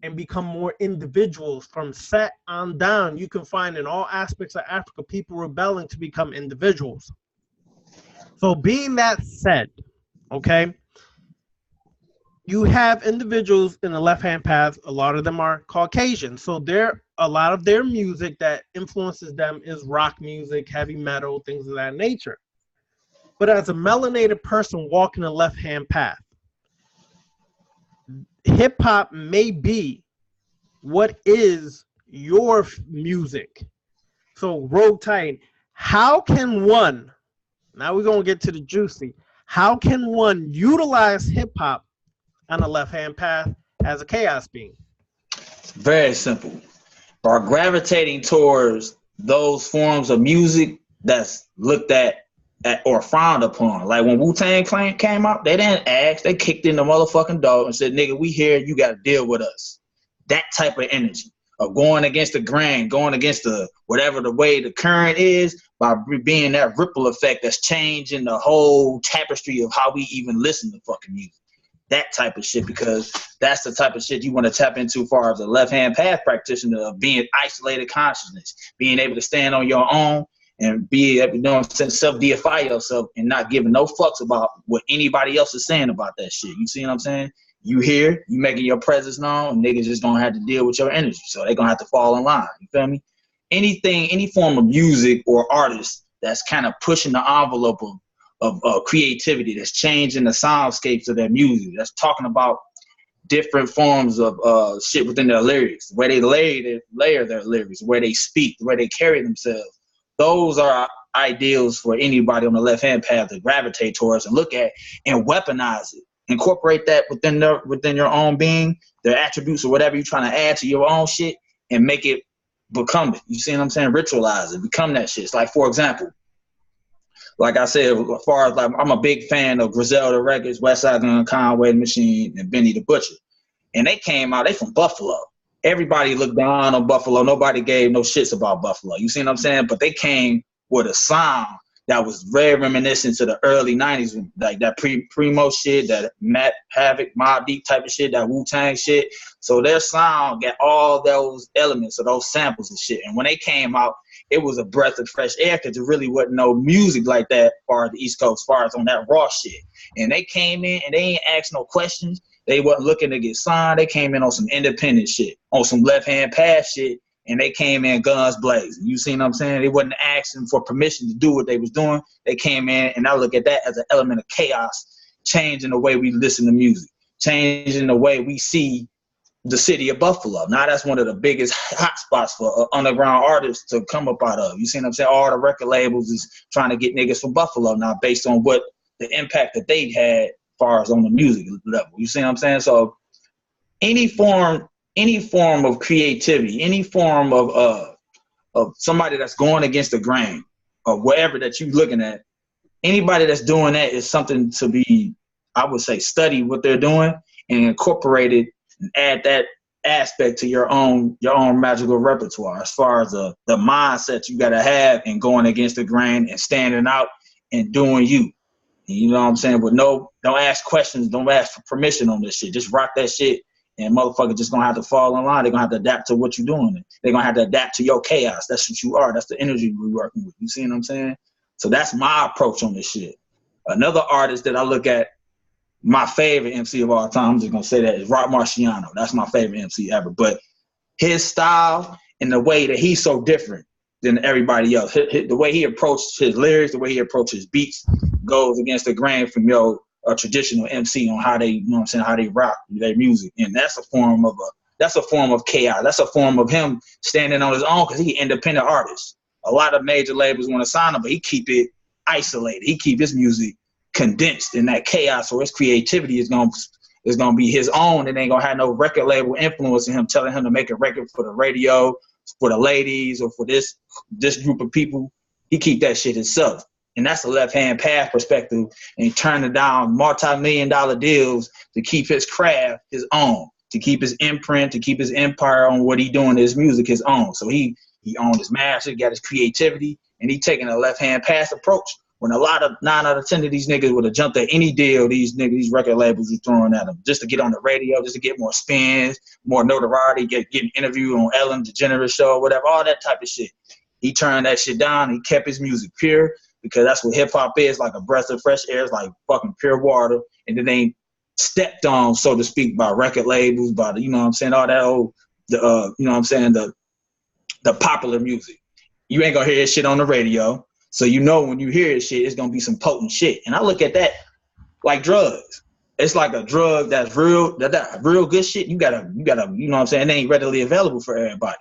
and become more individuals. From Set on down, you can find in all aspects of Africa people rebelling to become individuals. So being that said, okay, you have individuals in the left-hand path. A lot of them are Caucasian. So a lot of their music that influences them is rock music, heavy metal, things of that nature. But as a melanated person walking the left-hand path, hip-hop may be what is your music. So Rogue Titan, how can one, now we're going to get to the juicy, how can one utilize hip-hop on the left-hand path as a chaos being? Very simple. Are gravitating towards those forms of music that's looked at or frowned upon. Like when Wu-Tang came out, they didn't ask. They kicked in the motherfucking door and said, nigga, we here, you got to deal with us. That type of energy of going against the grain, going against the whatever the way the current is, by being that ripple effect that's changing the whole tapestry of how we even listen to fucking music. That type of shit, because that's the type of shit you want to tap into as far as a left-hand path practitioner of being isolated consciousness, being able to stand on your own and be able to self-deify yourself and not giving no fucks about what anybody else is saying about that shit. You see what I'm saying? You here, you making your presence known, niggas just gonna have to deal with your energy. So they're gonna have to fall in line. You feel me? Anything, any form of music or artist that's kind of pushing the envelope creativity, that's changing the soundscapes of their music, that's talking about different forms of shit within their lyrics, where they layer their lyrics, where they speak, where they carry themselves. Those are ideals for anybody on the left-hand path to gravitate towards and look at and weaponize it. Incorporate that within your own being, their attributes or whatever you're trying to add to your own shit, and make it become it. You see what I'm saying? Ritualize it, become that shit. It's like, for example, like I said, as far as like, I'm a big fan of Griselda Records, Westside Gun, Conway the Machine, and Benny the Butcher. And they came out, they from Buffalo. Everybody looked down on Buffalo. Nobody gave no shits about Buffalo. You see what I'm saying? But they came with a sound that was very reminiscent to the early 90s, like that Primo shit, that Matt Havoc, Mobb Deep type of shit, that Wu-Tang shit. So their sound got all those elements of those samples and shit. And when they came out, it was a breath of fresh air because there really wasn't no music like that as far as the East Coast, as far as on that raw shit. And they came in and they ain't asked no questions. They wasn't looking to get signed. They came in on some independent shit, on some left-hand path shit, and they came in guns blazing. You see what I'm saying? They wasn't asking for permission to do what they was doing. They came in, and I look at that as an element of chaos, changing the way we listen to music, changing the way we see the city of Buffalo. Now that's one of the biggest hot spots for underground artists to come up out of. You see what I'm saying? All the record labels is trying to get niggas from Buffalo now based on what the impact that they had as far as on the music level. You see what I'm saying? So any form of creativity, any form of somebody that's going against the grain or whatever that you're looking at, anybody that's doing that is something to be, I would say, study what they're doing and incorporate it and add that aspect to your own magical repertoire as far as the mindset you got to have in going against the grain and standing out and doing you. You know what I'm saying? But no, don't ask questions. Don't ask for permission on this shit. Just rock that shit, and motherfuckers just gonna have to fall in line. They're gonna have to adapt to what you're doing. They're gonna have to adapt to your chaos. That's what you are. That's the energy we're working with. You see what I'm saying? So that's my approach on this shit. Another artist that I look at, my favorite MC of all time, I'm just gonna say that, is Rock Marciano. That's my favorite MC ever. But his style and the way that he's so different than everybody else, the way he approached his lyrics, the way he approached his beats, goes against the grain from a traditional MC on how they, you know what I'm saying, how they rock their music. And that's a form of chaos. That's a form of him standing on his own because he's an independent artist. A lot of major labels want to sign him, but he keep it isolated. He keep his music condensed in that chaos, or his creativity is gonna be his own, and ain't gonna have no record label influencing him, telling him to make a record for the radio, for the ladies, or for this group of people. He keep that shit himself. And that's a left-hand path perspective, and he turning down multi-million-dollar deals to keep his craft his own, to keep his imprint, to keep his empire on what he doing, his music his own. So he owned his master, got his creativity, and he taking a left-hand path approach. When a lot of 9 out of 10 of these niggas would have jumped at any deal these record labels are throwing at them just to get on the radio, just to get more spins, more notoriety, getting interviewed on Ellen DeGeneres show, whatever, all that type of shit. He turned that shit down. He kept his music pure, because that's what hip hop is, like a breath of fresh air. It's like fucking pure water, and it ain't stepped on, so to speak, by record labels, by the, you know what I'm saying, all that old, you know what I'm saying, the popular music. You ain't gonna hear this shit on the radio. So you know when you hear this shit, it's gonna be some potent shit. And I look at that like drugs. It's like a drug that's real, that real good shit. You gotta, you know what I'm saying? It ain't readily available for everybody.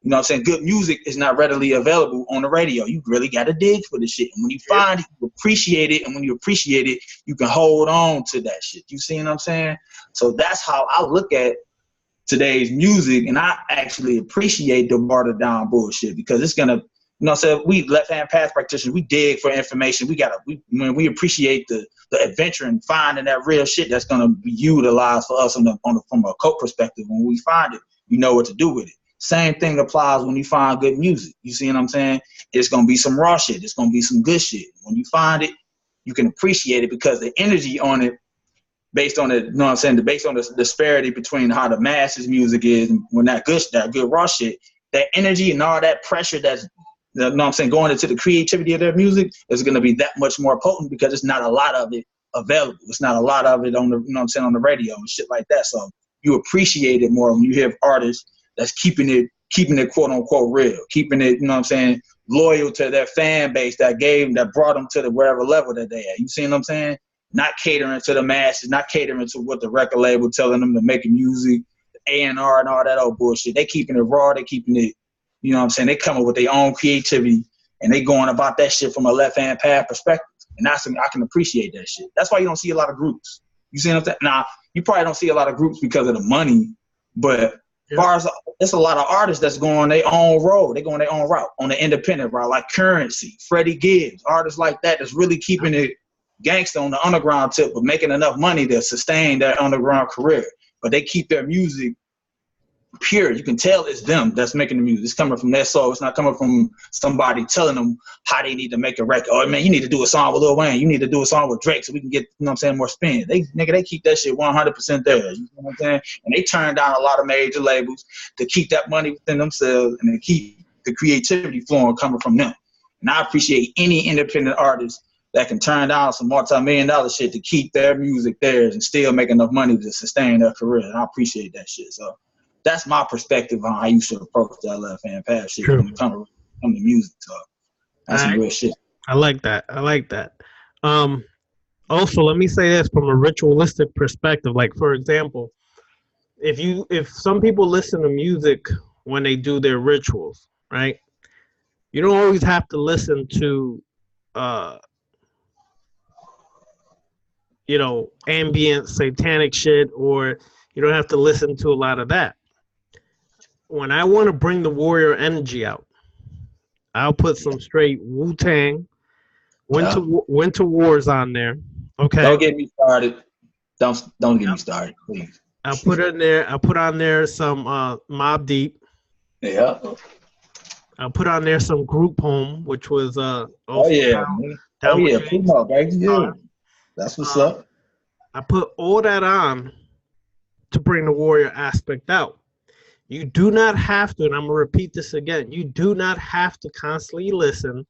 You know what I'm saying? Good music is not readily available on the radio. You really gotta dig for this shit. And when you find it, you appreciate it. And when you appreciate it, you can hold on to that shit. You see what I'm saying? So that's how I look at today's music, and I actually appreciate the watered down bullshit, because it's gonna, you know what I'm saying, we left-hand path practitioners, we dig for information. We appreciate the adventure and finding that real shit that's gonna be utilized for us from a cult perspective. When we find it, we know what to do with it. Same thing applies when you find good music. You see what I'm saying? It's gonna be some raw shit. It's gonna be some good shit. When you find it, you can appreciate it, because the energy on it, based on it, you know what I'm saying, based on the disparity between how the masses music is and when that good raw shit, that energy and all that pressure that's, you know what I'm saying, going into the creativity of their music is going to be that much more potent, because it's not a lot of it available. It's not a lot of it on the, you know what I'm saying, on the radio and shit like that. So you appreciate it more when you hear artists that's keeping it quote unquote real, keeping it, you know what I'm saying, loyal to their fan base that brought them to the wherever level that they at. You see what I'm saying? Not catering to the masses, not catering to what the record label telling them to make music, A&R and all that old bullshit. They keeping it raw, they keeping it, you know what I'm saying? They coming with their own creativity and they going about that shit from a left-hand path perspective. And I can appreciate that shit. That's why you don't see a lot of groups. You see what I'm saying? Now, you probably don't see a lot of groups because of the money, but as far as there's a lot of artists that's going their own road. They going their own route on the independent route, like Currency, Freddie Gibbs, artists like that that's really keeping it gangsta on the underground tip, but making enough money to sustain their underground career. But they keep their music pure. You can tell it's them that's making the music. It's coming from their soul. It's not coming from somebody telling them how they need to make a record. Oh man, you need to do a song with Lil Wayne. You need to do a song with Drake so we can get, you know what I'm saying, more spin. They keep that shit 100% there. You know what I'm saying? And they turn down a lot of major labels to keep that money within themselves and to keep the creativity flowing coming from them. And I appreciate any independent artist that can turn down some multi-million-dollar shit to keep their music theirs and still make enough money to sustain their career. And I appreciate that shit. So that's my perspective on how you should approach that left-hand path shit when it comes to music. So that's some real shit. I like that. Also, let me say this from a ritualistic perspective. Like, for example, if some people listen to music when they do their rituals, right? You don't always have to listen to ambient satanic shit, or you don't have to listen to a lot of that. When I want to bring the warrior energy out, I'll put some straight Wu-Tang, Winter Wars on there. Okay. Don't get me started. Don't get me started, please. I'll put on there some Mobb Deep. Yeah. I'll put on there some Group Home, which was down Primo, baby. Yeah. That's what's up. I put all that on to bring the warrior aspect out. You do not have to, and I'm going to repeat this again, you do not have to constantly listen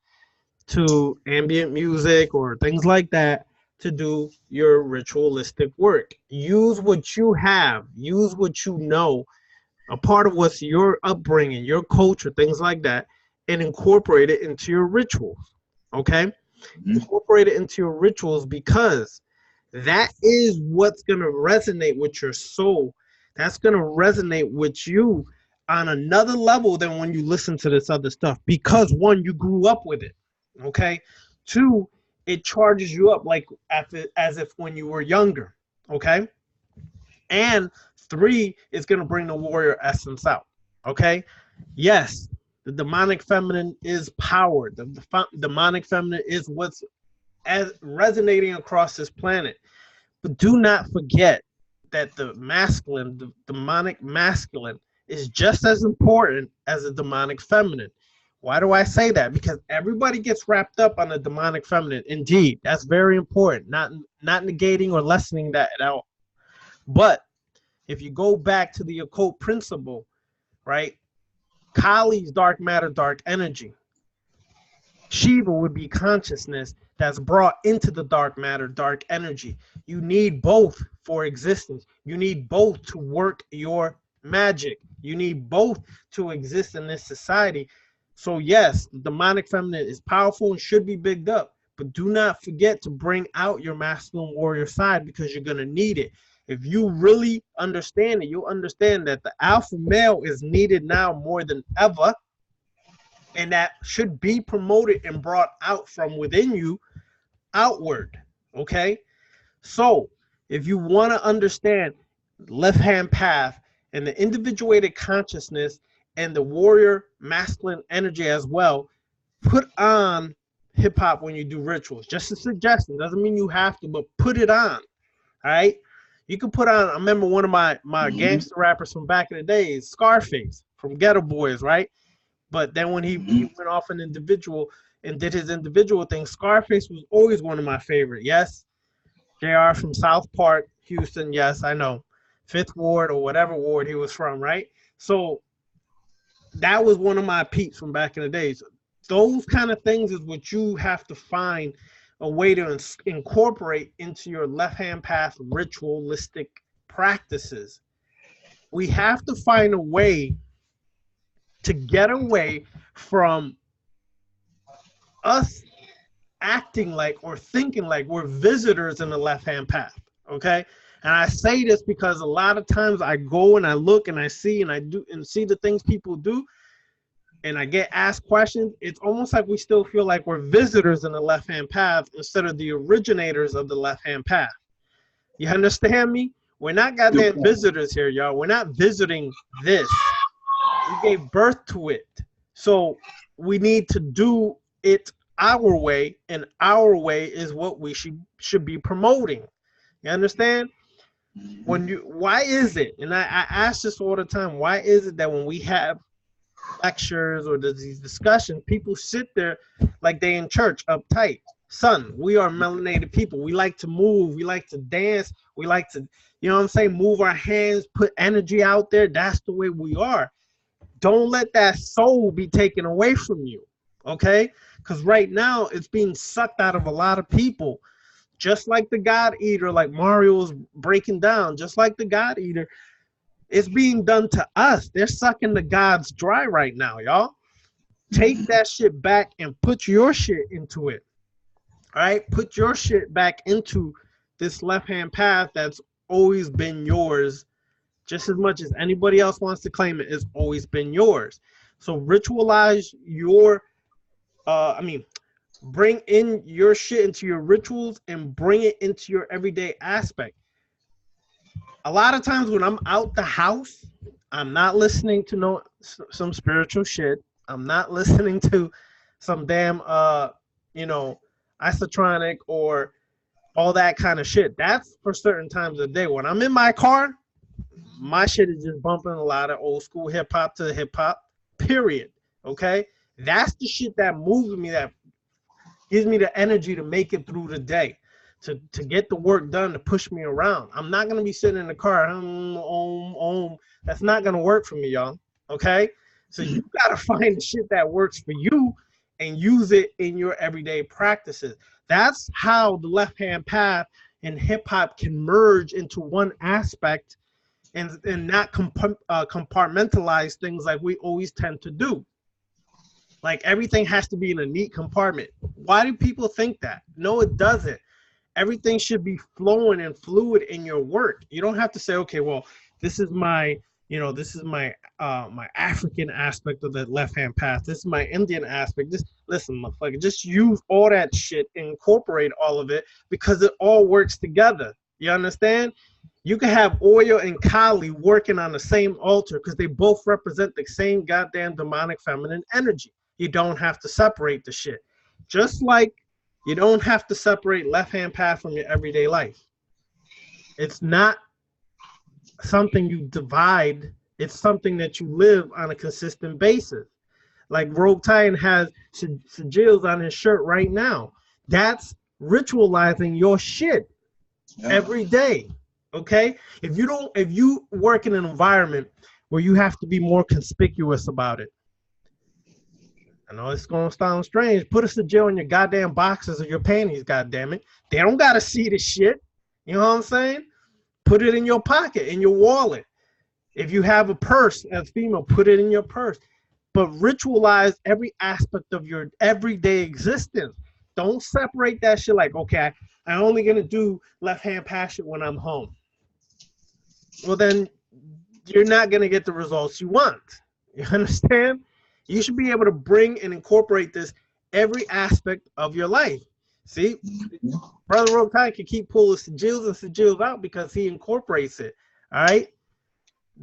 to ambient music or things like that to do your ritualistic work. Use what you have. Use what you know, a part of what's your upbringing, your culture, things like that, and incorporate it into your rituals, okay? Mm-hmm. Incorporate it into your rituals because that is what's going to resonate with your soul. That's going to resonate with you on another level than when you listen to this other stuff. Because one, you grew up with it, okay? Two, it charges you up like as if when you were younger, okay? And three, it's going to bring the warrior essence out, okay? Yes, the demonic feminine is power. The demonic feminine is what's resonating across this planet. But do not forget that the masculine, the demonic masculine, is just as important as the demonic feminine. Why do I say that? Because everybody gets wrapped up on the demonic feminine. Indeed, that's very important. Not negating or lessening that at all. But if you go back to the occult principle, right? Kali's dark matter, dark energy. Shiva would be consciousness that's brought into the dark matter, dark energy. You need both for existence. You need both to work your magic. You need both to exist in this society. So yes, the demonic feminine is powerful and should be bigged up, but do not forget to bring out your masculine warrior side because you're going to need it. If you really understand it, you'll understand that the alpha male is needed now more than ever, and that should be promoted and brought out from within you outward, okay? So if you want to understand left-hand path and the individuated consciousness and the warrior masculine energy as well, put on hip-hop when you do rituals. Just a suggestion. Doesn't mean you have to, but put it on, all right? You can put on, I remember one of my gangster rappers from back in the days, Scarface from Ghetto Boys, right? But then when he went off an individual and did his individual thing, Scarface was always one of my favorite. Yes, JR from South Park, Houston. Yes, I know. 5th Ward or whatever ward he was from, right? So that was one of my peeps from back in the days. Those kind of things is what you have to find a way to incorporate into your left-hand path ritualistic practices. We have to find a way to get away from us acting like or thinking like we're visitors in the left-hand path, okay? And I say this because a lot of times I go and I look and I see and I do and see the things people do, and I get asked questions. It's almost like we still feel like we're visitors in the left-hand path instead of the originators of the left-hand path. You understand me? We're not goddamn visitors here, y'all. We're not visiting this. We gave birth to it. So we need to do it our way, and our way is what we should be promoting. You understand? Why is it, and I ask this all the time, why is it that when we have lectures or these discussions, people sit there like they in church, uptight? Son, we are melanated people. We like to move. We like to dance. We like to, you know what I'm saying, move our hands, put energy out there. That's the way we are. Don't let that soul be taken away from you, okay? Because right now it's being sucked out of a lot of people. Just like the God Eater, like Mario was breaking down, just like the God Eater, it's being done to us. They're sucking the gods dry right now, y'all. Take that shit back and put your shit into it. All right? Put your shit back into this left-hand path that's always been yours. Just as much as anybody else wants to claim it, it's always been yours. So ritualize your, bring in your shit into your rituals and bring it into your everyday aspect. A lot of times when I'm out the house, I'm not listening to some spiritual shit. I'm not listening to some damn, isotronic or all that kind of shit. That's for certain times of the day. When I'm in my car, my shit is just bumping a lot of old school hip hop to hip hop, period. Okay? That's the shit that moves me, that gives me the energy to make it through the day, to get the work done, to push me around. I'm not going to be sitting in the car, That's not going to work for me, y'all. Okay? So you got to find the shit that works for you and use it in your everyday practices. That's how the left-hand path and hip-hop can merge into one aspect and not compartmentalize things like we always tend to do. Like everything has to be in a neat compartment. Why do people think that? No, it doesn't. Everything should be flowing and fluid in your work. You don't have to say, okay, well, this is my my African aspect of the left-hand path. This is my Indian aspect. Listen, motherfucker, just use all that shit, incorporate all of it, because it all works together. You understand? You can have Oya and Kali working on the same altar because they both represent the same goddamn demonic feminine energy. You don't have to separate the shit. Just like you don't have to separate left-hand path from your everyday life. It's not something you divide. It's something that you live on a consistent basis. Like Rogue Titan has sigils on his shirt right now. That's ritualizing your shit every day. Okay? If you work in an environment where you have to be more conspicuous about it, I know it's gonna sound strange. Put a sigil in your goddamn boxes or your panties, goddammit. They don't gotta see the shit. You know what I'm saying? Put it in your pocket, in your wallet. If you have a purse as female, put it in your purse. But ritualize every aspect of your everyday existence. Don't separate that shit like, okay, I'm only gonna do left-hand passion when I'm home. Well, then you're not gonna get the results you want. You understand? You should be able to bring and incorporate this every aspect of your life. See, Brother Rogue Titan can keep pulling sigils and sigils out because he incorporates it. All right.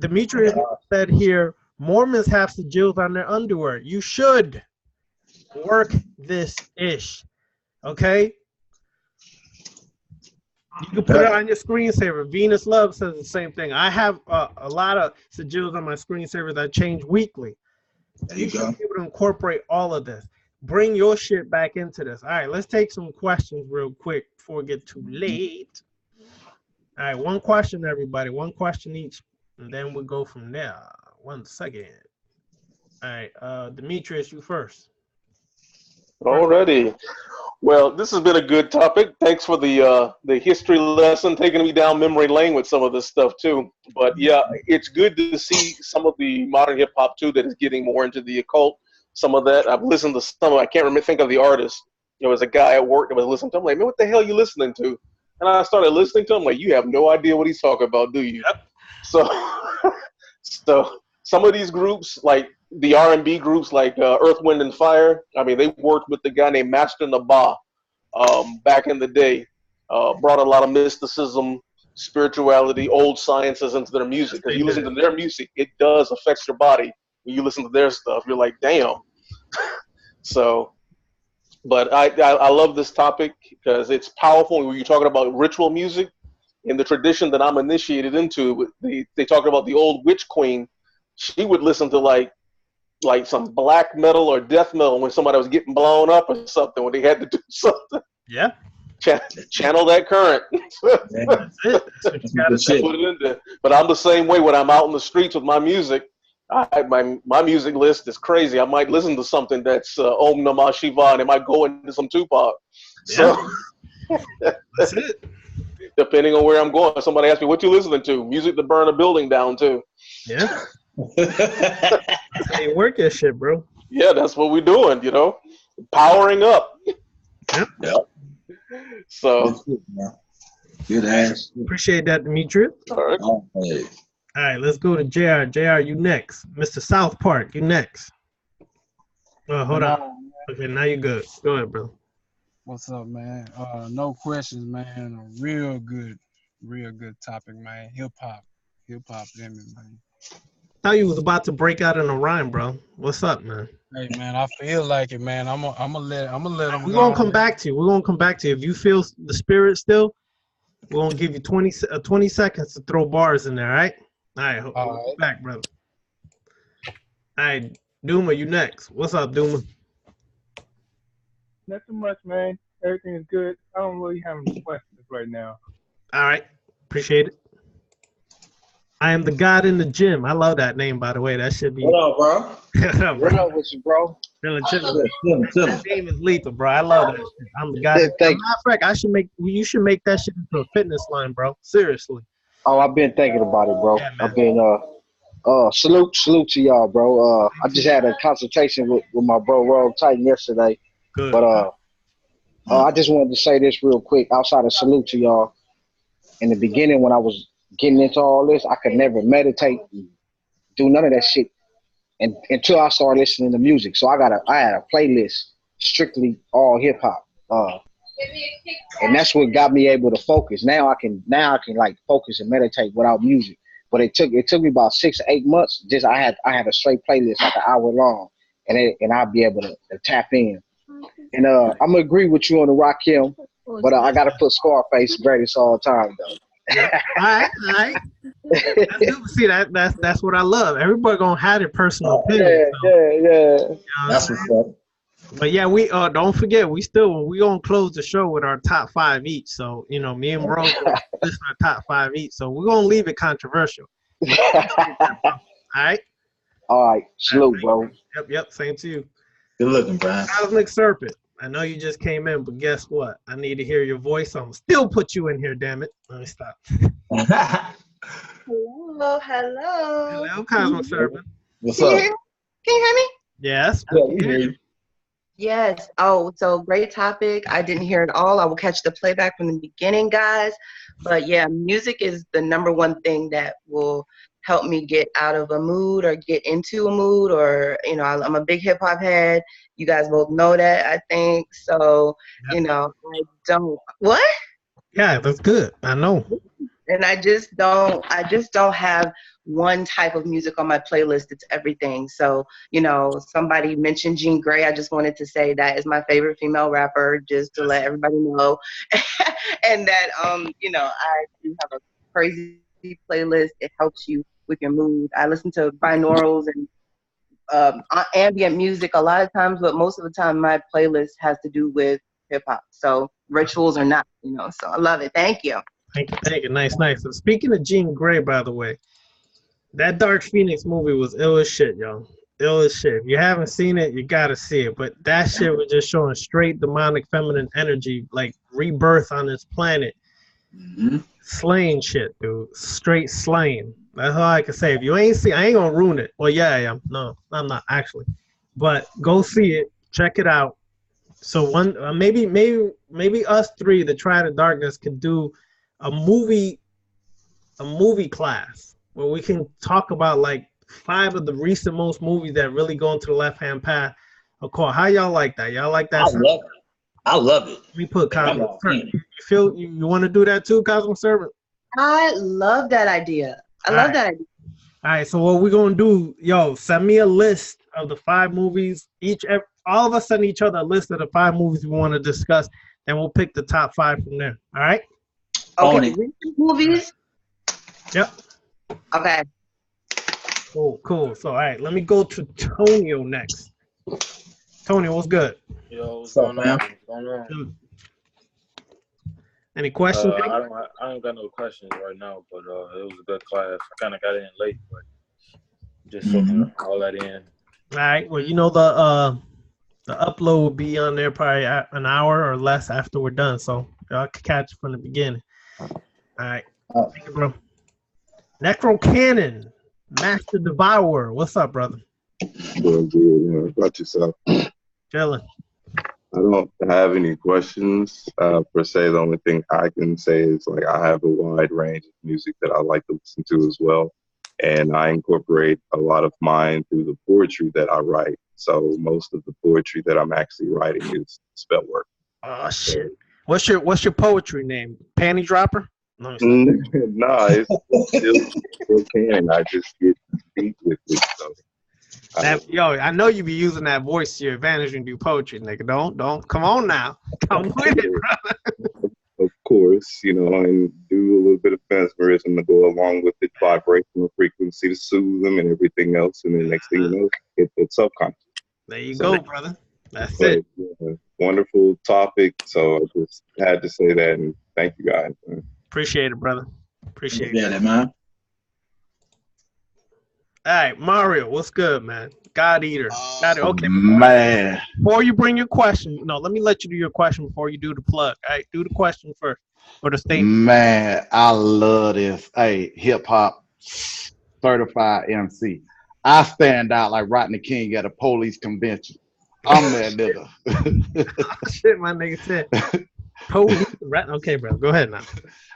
Demetrius said here, Mormons have sigils on their underwear. You should work this ish. Okay. You can put it on your screensaver. Venus Love says the same thing. I have a lot of sigils on my screensaver that change weekly. You should be able to incorporate all of this. Bring your shit back into this. All right, let's take some questions real quick before it gets too late. All right, one question, everybody. One question each, and then we'll go from there. 1 second. All right, Demetrius, you first. Alrighty. Well, this has been a good topic. Thanks for the history lesson, taking me down memory lane with some of this stuff too. But yeah, it's good to see some of the modern hip hop too that is getting more into the occult. some of that. I've listened to some. I can't remember. Think of the artist. There was a guy at work that was listening to him. I'm like, man, what the hell are you listening to? And I started listening to him. Like, you have no idea what he's talking about, do you? Yep. So, so some of these groups, like the R&B groups, like Earth, Wind, and Fire. I mean, they worked with the guy named Master Naba back in the day. Brought a lot of mysticism, spirituality, old sciences into their music. Because you listen to their music, it does affect your body. When you listen to their stuff, you're like, damn. So, but I love this topic because it's powerful. When you're talking about ritual music, in the tradition that I'm initiated into, they talked about the old witch queen. She would listen to like some black metal or death metal when somebody was getting blown up or something, when they had to do something. Yeah. Channel that current. That's it. That's what you gotta Put it in there. But I'm the same way when I'm out in the streets with my music. My music list is crazy. I might listen to something that's Om Namah Shiva, and it might go into some Tupac. So that's it. Depending on where I'm going, somebody asks me, "What you listening to?" Music to burn a building down to. Yeah. That's how you work that shit, bro. Yeah, that's what we're doing. Powering up. Yep. So. Good ass. Appreciate that, Demetrius. All right. All right, let's go to JR. JR, you next. Mr. South Park, you next. Oh, hold on. Okay, now you're good. Go ahead, bro. What's up, man? No questions, man. A real good topic, man. Hip hop in me, man. Thought you was about to break out in a rhyme, bro. What's up, man? Hey, man, I feel like it, man. I'm gonna let them. We're gonna come back to you. We're gonna come back to you. If you feel the spirit still, we're gonna give you 20 seconds to throw bars in there. All right. All right. Back, brother. All right, Duma, you next. What's up, Duma? Nothing much, man. Everything is good. I don't really have any questions right now. All right. Appreciate it. I am the God in the gym. I love that name, by the way. That should be. What up, bro? What up with you, bro? That name is lethal, bro. I love that shit. I'm the God. Matter of fact, you should make that shit into a fitness line, bro. Seriously. Oh, I've been thinking about it, bro. Yeah, I've been salute to y'all, bro. I just had a consultation with my bro Rob Titan yesterday. Good. But I just wanted to say this real quick. Outside of salute to y'all, in the beginning when I was getting into all this, I could never meditate, do none of that shit, until I started listening to music. So I had a playlist strictly all hip hop, and that's what got me able to focus. Now I can like focus and meditate without music. But it took me about 6 or 8 months. I had a straight playlist like an hour long, and I'd be able to tap in. And I'm gonna agree with you on the Rakim, but I gotta put Scarface greatest all time though. All right. See, that's what I love. Everybody gonna have their personal opinion. Yeah. That's what's up. But yeah, we don't forget we gonna close the show with our top 5 each. So me and Rose listen our top 5 each. So we're gonna leave it controversial. All right. Salute, bro. Yep. Same to you. Good looking, Brian. Cosmic Serpent. I know you just came in, but guess what? I need to hear your voice. I'm still put you in here, damn it. Let me stop. Hello. Hello, Cosmic Serpent. What's up? Can you hear me? Yes. Yeah, we hear you. Yes. Oh, so great topic. I didn't hear it all. I will catch the playback from the beginning, guys. But yeah, music is the number one thing that will help me get out of a mood or get into a mood, or I'm a big hip hop head. You guys both know that, I think. So, Yep. I don't what? Yeah, that's good. I know. And I just don't have one type of music on my playlist. It's everything. So, somebody mentioned Jean Grey. I just wanted to say that is my favorite female rapper, just to let everybody know. And that, I do have a crazy playlist. It helps you with your mood. I listen to binaurals and ambient music a lot of times, but most of the time my playlist has to do with hip hop. So rituals or not, so I love it. Thank you. Thank you. Nice. And speaking of Jean Grey, by the way, that Dark Phoenix movie was ill as shit, y'all. Ill as shit. If you haven't seen it, you gotta see it. But that shit was just showing straight demonic feminine energy, like rebirth on this planet. Mm-hmm. Slaying shit, dude. Straight slaying. That's all I can say. If you ain't seen, I ain't gonna ruin it. Well, yeah, I am. No, I'm not actually. but go see it, check it out. So one maybe us three, the Triad of Darkness, could do a movie class where we can talk about like 5 of the recent most movies that really go into the left-hand path. Occult, how y'all like that? Y'all like that? I love it. Let me put Cosmic Servant. You want to do that too, Cosmic Servant? I love that idea. I love that idea. All right, so what we're gonna do, send me a list of the 5 movies. All of us send each other a list of the 5 movies we want to discuss, and we'll pick the top 5 from there. All right? Okay, recent movies? Yep. Okay. Cool. So, all right, let me go to Tonio next. Tonio, what's good? Yo, what's going on? Any questions? I don't got no questions right now, but it was a good class. I kind of got in late, but just soaking all that in. All right. Well, the upload will be on there probably an hour or less after we're done, so y'all can catch it from the beginning. All right. Thank you, bro. Necro Cannon, Master Devourer. What's up, brother? Doing good, man. About yourself? Chilling. I don't have any questions per se. The only thing I can say is like I have a wide range of music that I like to listen to as well, and I incorporate a lot of mine through the poetry that I write. So most of the poetry that I'm actually writing is spell work. Oh shit! What's your poetry name? Panty Dropper? No, nah, it's still can. I just get deep with it. So. I know you be using that voice to your advantage when you do poetry, nigga. Don't come on now. Come with it, brother. Of course, and do a little bit of mesmerism to go along with the vibrational frequency to soothe them and everything else. And then next thing you know, it's subconscious. There you go, brother. That's it. Wonderful topic. So I just had to say that, and thank you guys. Man. Appreciate it, brother. Appreciate it. Yeah, man. All right, Mario, what's good, man? God Eater. Okay. Man. Before you bring your question, let me let you do your question before you do the plug. All right, do the question first or the statement. Man, I love this. Hey, hip hop certified MC. I stand out like Rodney King at a police convention. I'm that nigga. Oh, shit, my nigga said. Police. Okay, bro. Go ahead now.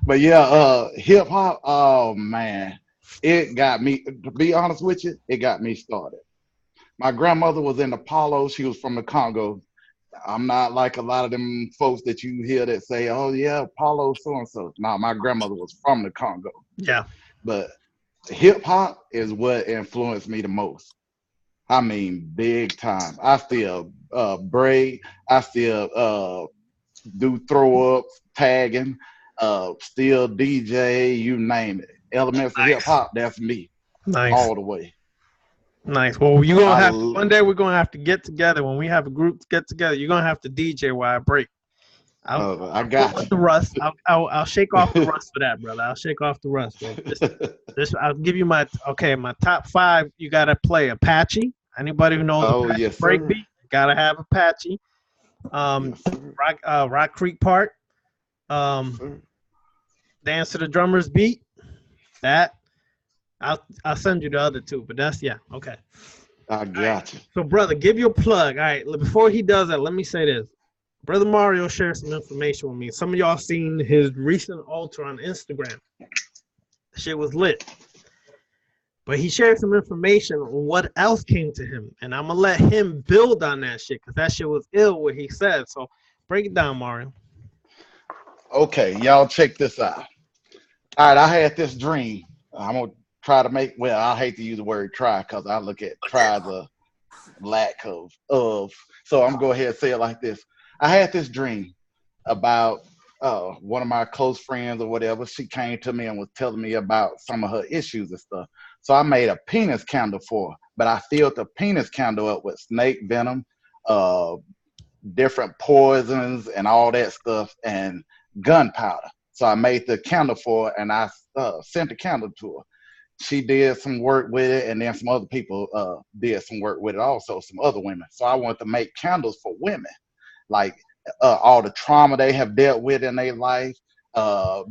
But yeah, hip hop. Oh man. It got me, to be honest with you, it got me started. My grandmother was in the Apollo. She was from the Congo. I'm not like a lot of them folks that you hear that say, oh, yeah, Apollo so-and-so. No, my grandmother was from the Congo. Yeah. But hip-hop is what influenced me the most. I mean, big time. I still braid. I still do throw-ups, tagging, still DJ, you name it. Elements of hip hop, that's me. Nice. All the way. Nice. Well, you're gonna have one day we're gonna have to get together. When we have a group get together, you're gonna have to DJ while I break. I got the rust. I'll shake off the rust for that, brother. I'll shake off the rust. I'll give you my top 5. You gotta play Apache. Anybody who knows yes, breakbeat, gotta have Apache. Rock Creek Park. Dance to the Drummer's Beat. That I'll send you the other 2, but that's okay. I got you. So, brother, give your plug. All right, before he does that, let me say this. Brother Mario shared some information with me. Some of y'all seen his recent altar on Instagram. The shit was lit. But he shared some information on what else came to him, and I'm gonna let him build on that shit because that shit was ill what he said. So, break it down, Mario. Okay, y'all check this out. All right, I had this dream. I'm going to try to make, I hate to use the word try because I look at try as a lack of. So I'm going to go ahead and say it like this. I had this dream about one of my close friends or whatever. She came to me and was telling me about some of her issues and stuff. So I made a penis candle for her, but I filled the penis candle up with snake venom, different poisons and all that stuff, and gunpowder. So I made the candle for her, and I sent the candle to her. She did some work with it, and then some other people did some work with it also, some other women. So I wanted to make candles for women, like all the trauma they have dealt with in their life,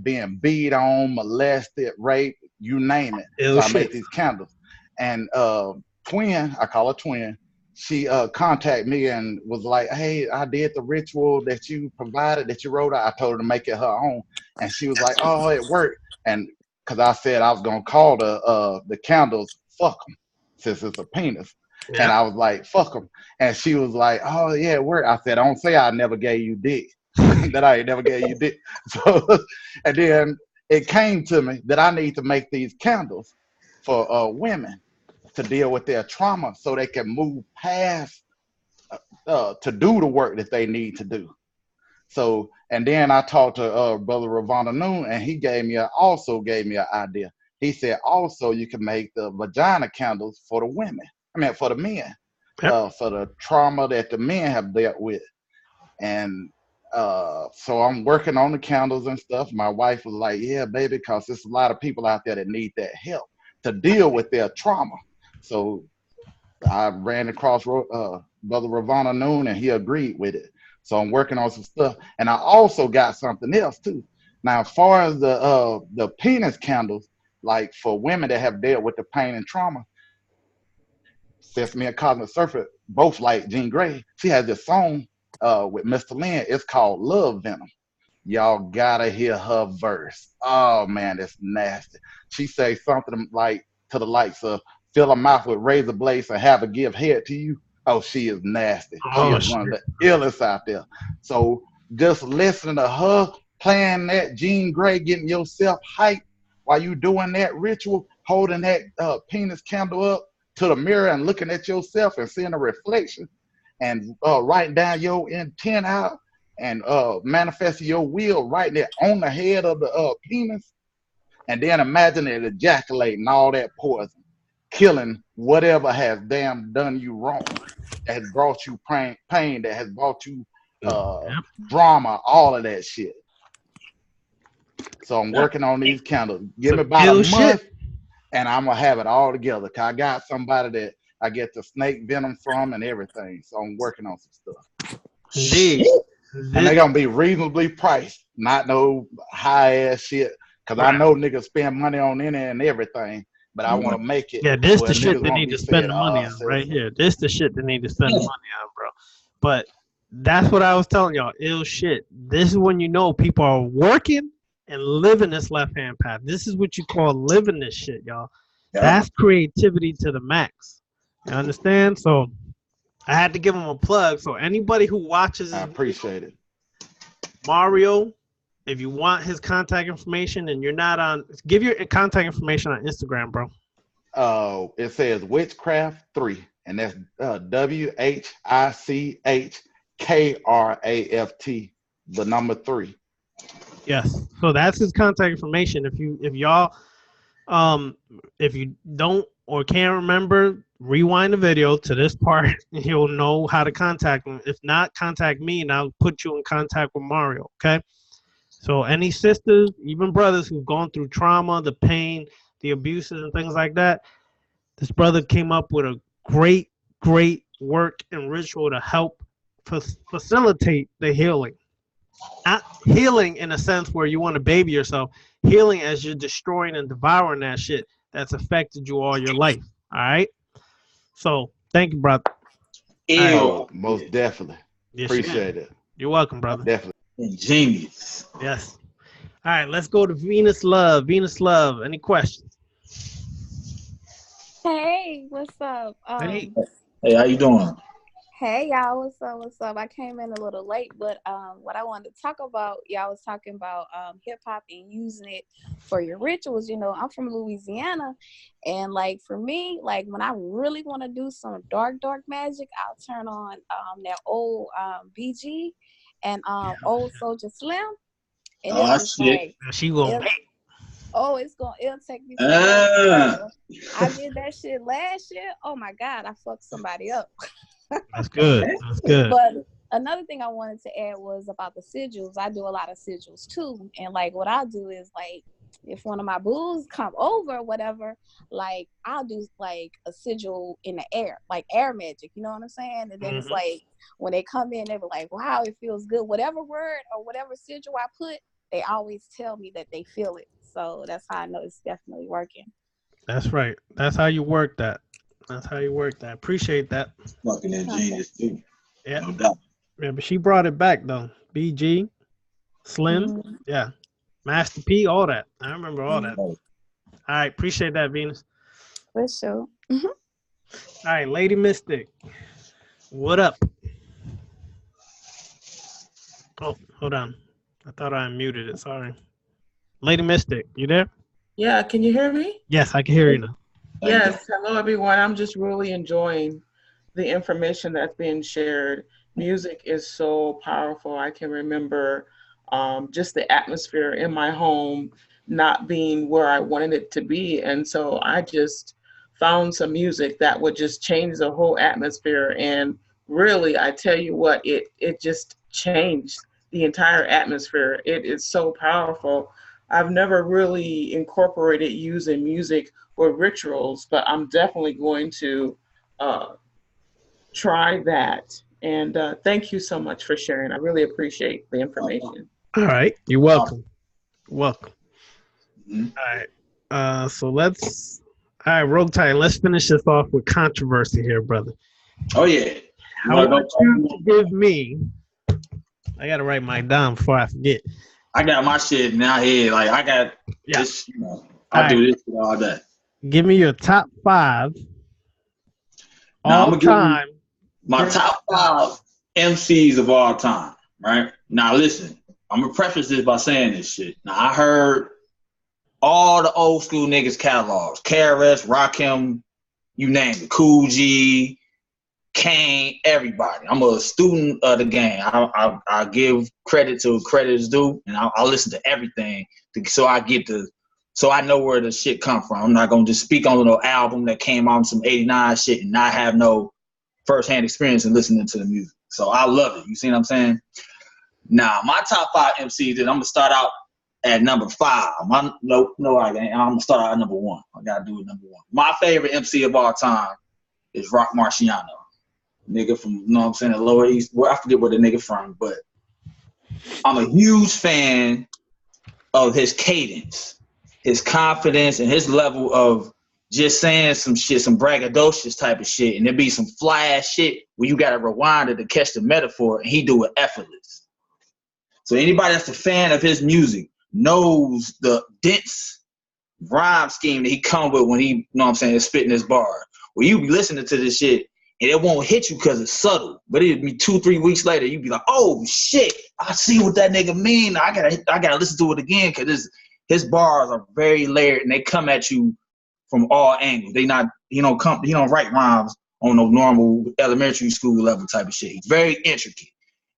being beat on, molested, raped, you name it. So I made these candles. And Twin, I call her Twin, she contacted me and was like, "Hey, I did the ritual that you provided, that you wrote. I told her to make it her own." And she was like, "Oh, it worked." And because I said I was gonna call the candles "fuck 'em," since it's a penis. Yeah. And I was like, "Fuck 'em." And she was like, "Oh yeah, it worked." I said, "Don't say I never gave you dick." That I ain't never gave you dick. So, and then it came to me that I need to make these candles for women to deal with their trauma so they can move past to do the work that they need to do. So, and then I talked to Brother Ravana Noon, and he also gave me an idea. He said also you can make the vagina candles for the women. I mean, for the men, Yep. for the trauma that the men have dealt with. And so I'm working on the candles and stuff. My wife was like, "Yeah, baby," because there's a lot of people out there that need that help to deal with their trauma. So I ran across Brother Ravana Noon, and he agreed with it. So I'm working on some stuff, and I also got something else too. Now, as far as the penis candles, like for women that have dealt with the pain and trauma, Sesame and Cosmic Surfer both like Jean Grey. She has this song with Mr. Lynn. It's called Love Venom. Y'all gotta hear her verse. Oh man, it's nasty. She says something like to the likes of fill her mouth with razor blades and have her give head to you. Oh, she is nasty. She Oh, is one of the illest out there. So just listening to her playing that Jean Grey, getting yourself hyped while you doing that ritual, holding that penis candle up to the mirror and looking at yourself and seeing a reflection and writing down your intent out and manifesting your will right there on the head of the penis, and then imagine it ejaculating all that poison, killing whatever has damn done you wrong, that has brought you pain, that has brought you drama, all of that shit. So I'm working on these candles. Give me about a month, and I'm gonna have it all together. Cause I got somebody that I get the snake venom from and everything. So I'm working on some stuff. Indeed. And they're gonna be reasonably priced, not no high ass shit. Cause I know niggas spend money on any and everything, but I want to make it. Yeah, this the where shit niggas they won't need be to spend saying, the money "Oh, on sis." right here. This the shit they need to spend the money on, bro. But that's what I was telling y'all. Ill shit. This is when you know people are working and living this left hand path. This is what you call living this shit, y'all. Yeah. That's creativity to the max. You understand? So I had to give him a plug. So anybody who watches I this appreciate it. Mario, if you want his contact information and you're not on, give your contact information on Instagram, bro. It says Witchcraft3, and that's WHICHKRAFT, the number 3. Yes. So that's his contact information. If y'all if you don't or can't remember, rewind the video to this part and you'll know how to contact him. If not, contact me and I'll put you in contact with Mario. Okay. So any sisters, even brothers who've gone through trauma, the pain, the abuses and things like that, this brother came up with a great work and ritual to help facilitate the healing. Not healing in a sense where you want to baby yourself, healing as you're destroying and devouring that shit that's affected you all your life. All right. So thank you, brother. Oh, most definitely. Yes, Appreciate it. You're welcome, brother. Definitely. Ingenious. Yes. All right, let's go to Venus Love. Venus Love, any questions? Hey, what's up? Hey, how you doing? Hey, y'all, what's up? What's up? I came in a little late, but what I wanted to talk about, y'all was talking about hip hop and using it for your rituals. You know, I'm from Louisiana, and like for me, like when I really want to do some dark magic, I'll turn on that old BG and old Soldier Slim, and it's just like she gonna make. Oh, it'll take me to I did that shit last year. Oh my God, I fucked somebody up. That's good. That's good. But another thing I wanted to add was about the sigils. I do a lot of sigils too. And like what I'll do is like if one of my booze come over or whatever, like I'll do like a sigil in the air, like air magic, you know what I'm saying? And then it's like when they come in, they be like, wow, it feels good. Whatever word or whatever sigil I put, they always tell me that they feel it. So that's how I know it's definitely working. That's right. That's how you work that. That's how you work that. Appreciate that. Fucking ingenious too. Yeah. No doubt. Yeah, but she brought it back though. BG, Slim, Mm-hmm. yeah, Master P, all that. I remember all that. Oh, All right, appreciate that, Venus. For sure. All right, Lady Mystic, what up? Oh, hold on. I thought I unmuted it. Sorry. Lady Mystic, you there? Yeah, can you hear me? Yes, I can hear you now. Yes, hello everyone. I'm just really enjoying the information that's being shared. Music is so powerful. I can remember just the atmosphere in my home not being where I wanted it to be. And so I just found some music that would just change the whole atmosphere. And really, I tell you what, it just changed the entire atmosphere. It is so powerful. I've never really incorporated using music or rituals, but I'm definitely going to try that. And thank you so much for sharing. I really appreciate the information. All right, you're welcome. Welcome. Mm-hmm. All right, so let's. All right, Rogue Titan. Let's finish this off with controversy here, brother. Oh yeah. I want you to give me. I gotta write mine down before I forget. I got my shit in my head. Like I got this. You know, I do this all day. Give me your top 5 Now, all time. My top 5 MCs of all time. Right now, listen. I'm gonna preface this by saying this shit. Now I heard all the old school niggas catalogs, KRS, Rakim, you name it, Cool G, Kane, everybody. I'm a student of the game. I give credit to credit is due, and I listen to everything so I know where the shit come from. I'm not gonna just speak on no album that came out some '89 shit and not have no firsthand experience in listening to the music. So I love it. You see what I'm saying? Now my top 5 MCs. I'm gonna start out at number 5. No, I ain't. I'm gonna start out at number 1. I gotta do it number 1. My favorite MC of all time is Rock Marciano. Nigga from, you know what I'm saying, the Lower East. Well, I forget where the nigga from, but I'm a huge fan of his cadence, his confidence, and his level of just saying some shit, some braggadocious type of shit, and there be some fly ass shit where you gotta rewind it to catch the metaphor, and he do it effortless. So anybody that's a fan of his music knows the dense rhyme scheme that he come with when he, you know what I'm saying, is spitting his bar. Where you be listening to this shit and it won't hit you because it's subtle, but it'd be 2-3 weeks later you be like, oh shit, I see what that nigga mean. I gotta listen to it again because his bars are very layered and they come at you from all angles. He don't write rhymes on no normal elementary school level type of shit. He's very intricate.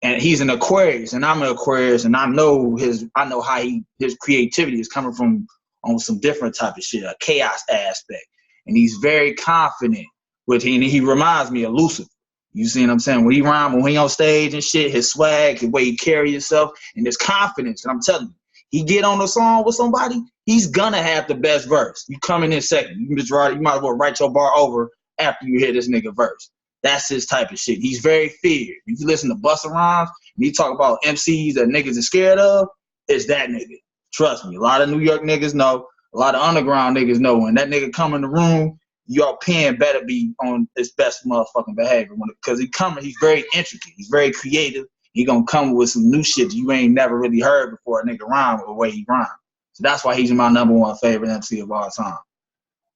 And he's an Aquarius, and I'm an Aquarius, and I know how his creativity is coming from on some different type of shit, a chaos aspect. And he's very confident with him. He reminds me of Lucifer. You see what I'm saying? When he on stage and shit, his swag, the way he carry himself, and his confidence. And I'm telling you, he get on a song with somebody, he's gonna have the best verse. You come in second, you might as well write your bar over after you hear this nigga verse. That's his type of shit. He's very feared. If you listen to Busta Rhymes and he talk about MCs that niggas are scared of, it's that nigga. Trust me. A lot of New York niggas know. A lot of underground niggas know. When that nigga come in the room, your pen better be on its best motherfucking behavior. Because he's very intricate. He's very creative. He gonna come with some new shit you ain't never really heard before a nigga rhyme the way he rhyme. So that's why he's my number 1 favorite MC of all time.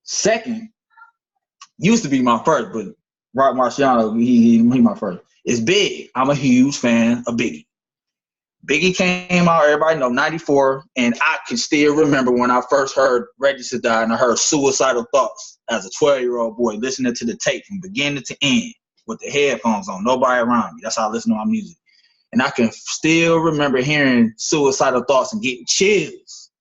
Second, used to be my first, but Rock Marciano, he my first. It's Big. I'm a huge fan of Biggie. Biggie came out, everybody know, 94, and I can still remember when I first heard Register Die and I heard Suicidal Thoughts as a 12-year-old boy listening to the tape from beginning to end with the headphones on, nobody around me. That's how I listen to my music. And I can still remember hearing Suicidal Thoughts and getting chills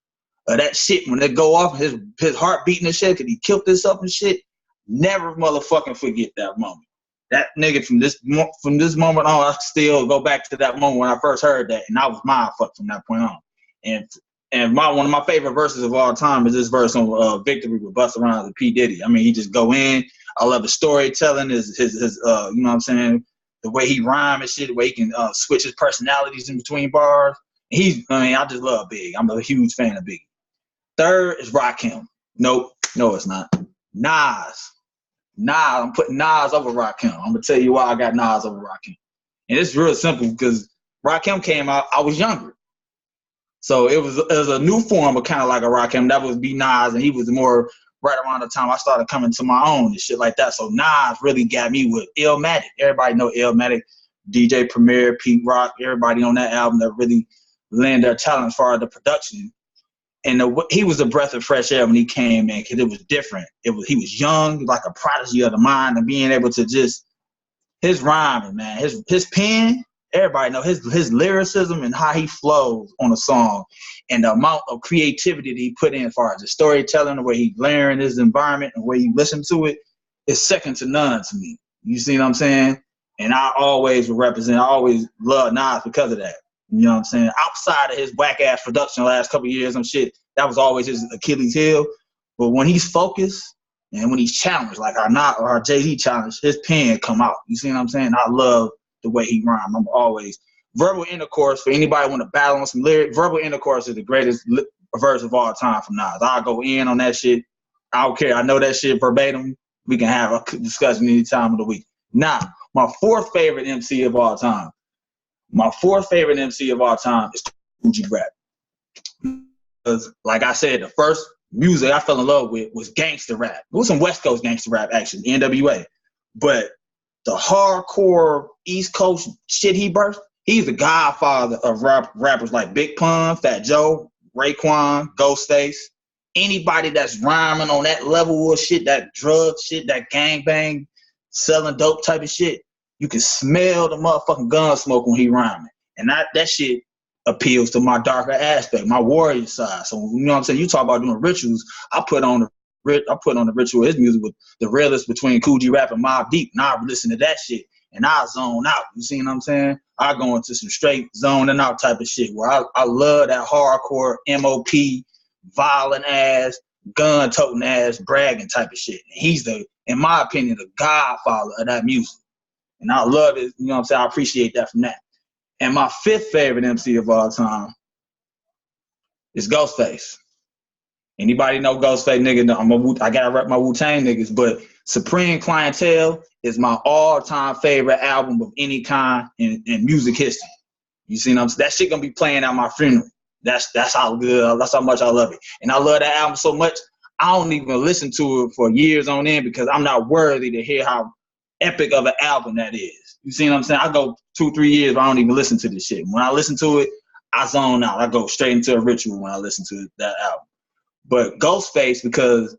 of that shit when they go off, his heart beating and shit because he killed himself and shit. Never motherfucking forget that moment. That nigga from this moment on, I still go back to that moment when I first heard that, and I was mindfucked from that point on. And one of my favorite verses of all time is this verse on Victory with Busta Rhymes and P. Diddy. I mean, he just go in. I love the storytelling, his you know what I'm saying, the way he rhyme and shit, the way he can switch his personalities in between bars. I just love Big. I'm a huge fan of Big. Third is Rakim. Nope, no, it's not. Nas. Nas, I'm putting Nas over Rakim. I'm gonna tell you why I got Nas over Rakim. And it's real simple because Rakim came out, I was younger. So it was a new form of kind of like a Rakim. That was B Nas, and he was more right around the time I started coming to my own and shit like that. So Nas really got me with Illmatic. Everybody know Illmatic, DJ Premier, Pete Rock, everybody on that album that really lend their talent as far as the production. And he was a breath of fresh air when he came in because it was different. He was young, like a prodigy of the mind, and being able to just his rhyming, man, his pen. Everybody know his lyricism and how he flows on a song, and the amount of creativity that he put in as far as the storytelling, the way he layering his environment, and the way you listen to it, is second to none to me. You see what I'm saying? And I always love Nas because of that. You know what I'm saying? Outside of his whack ass production the last couple of years and shit, that was always his Achilles heel. But when he's focused and when he's challenged, like our Jay-Z challenge, his pen come out. You see what I'm saying? I love the way he rhymes. I'm always verbal intercourse. For anybody want to battle on some lyrics, verbal intercourse is the greatest verse of all time from Nas. I'll go in on that shit. I don't care. I know that shit verbatim. We can have a discussion any time of the week. Now, my fourth favorite MC of all time. My fourth favorite MC of all time is Coogee Rap. Because, like I said, the first music I fell in love with was gangsta rap. It was some West Coast gangsta rap, actually, NWA. But the hardcore East Coast shit he birthed, he's the godfather of rappers like Big Pun, Fat Joe, Raekwon, Ghostface. Anybody that's rhyming on that level of shit, that drug shit, that gangbang, selling dope type of shit, you can smell the motherfucking gun smoke when he rhyming. And that shit appeals to my darker aspect, my warrior side. So, you know what I'm saying? You talk about doing rituals, I put on the ritual his music with the realest between Coogee Rap and Mobb Deep. Now I listen to that shit and I zone out. You see what I'm saying? I go into some straight zoning out type of shit where I love that hardcore MOP, violent ass, gun toting ass, bragging type of shit. And he's in my opinion, the godfather of that music. And I love it, you know what I'm saying? I appreciate that from that. And my fifth favorite MC of all time is Ghostface. Anybody know Ghostface, nigga? I gotta rep my Wu-Tang niggas, but Supreme Clientele is my all-time favorite album of any kind in music history. You see what I'm saying? That shit gonna be playing at my funeral. That's how good, that's how much I love it. And I love that album so much, I don't even listen to it for years on end because I'm not worthy to hear how epic of an album that is. You see what I'm saying? I go 2-3 years, but I don't even listen to this shit. When I listen to it, I zone out. I go straight into a ritual when I listen to that album. But Ghostface, because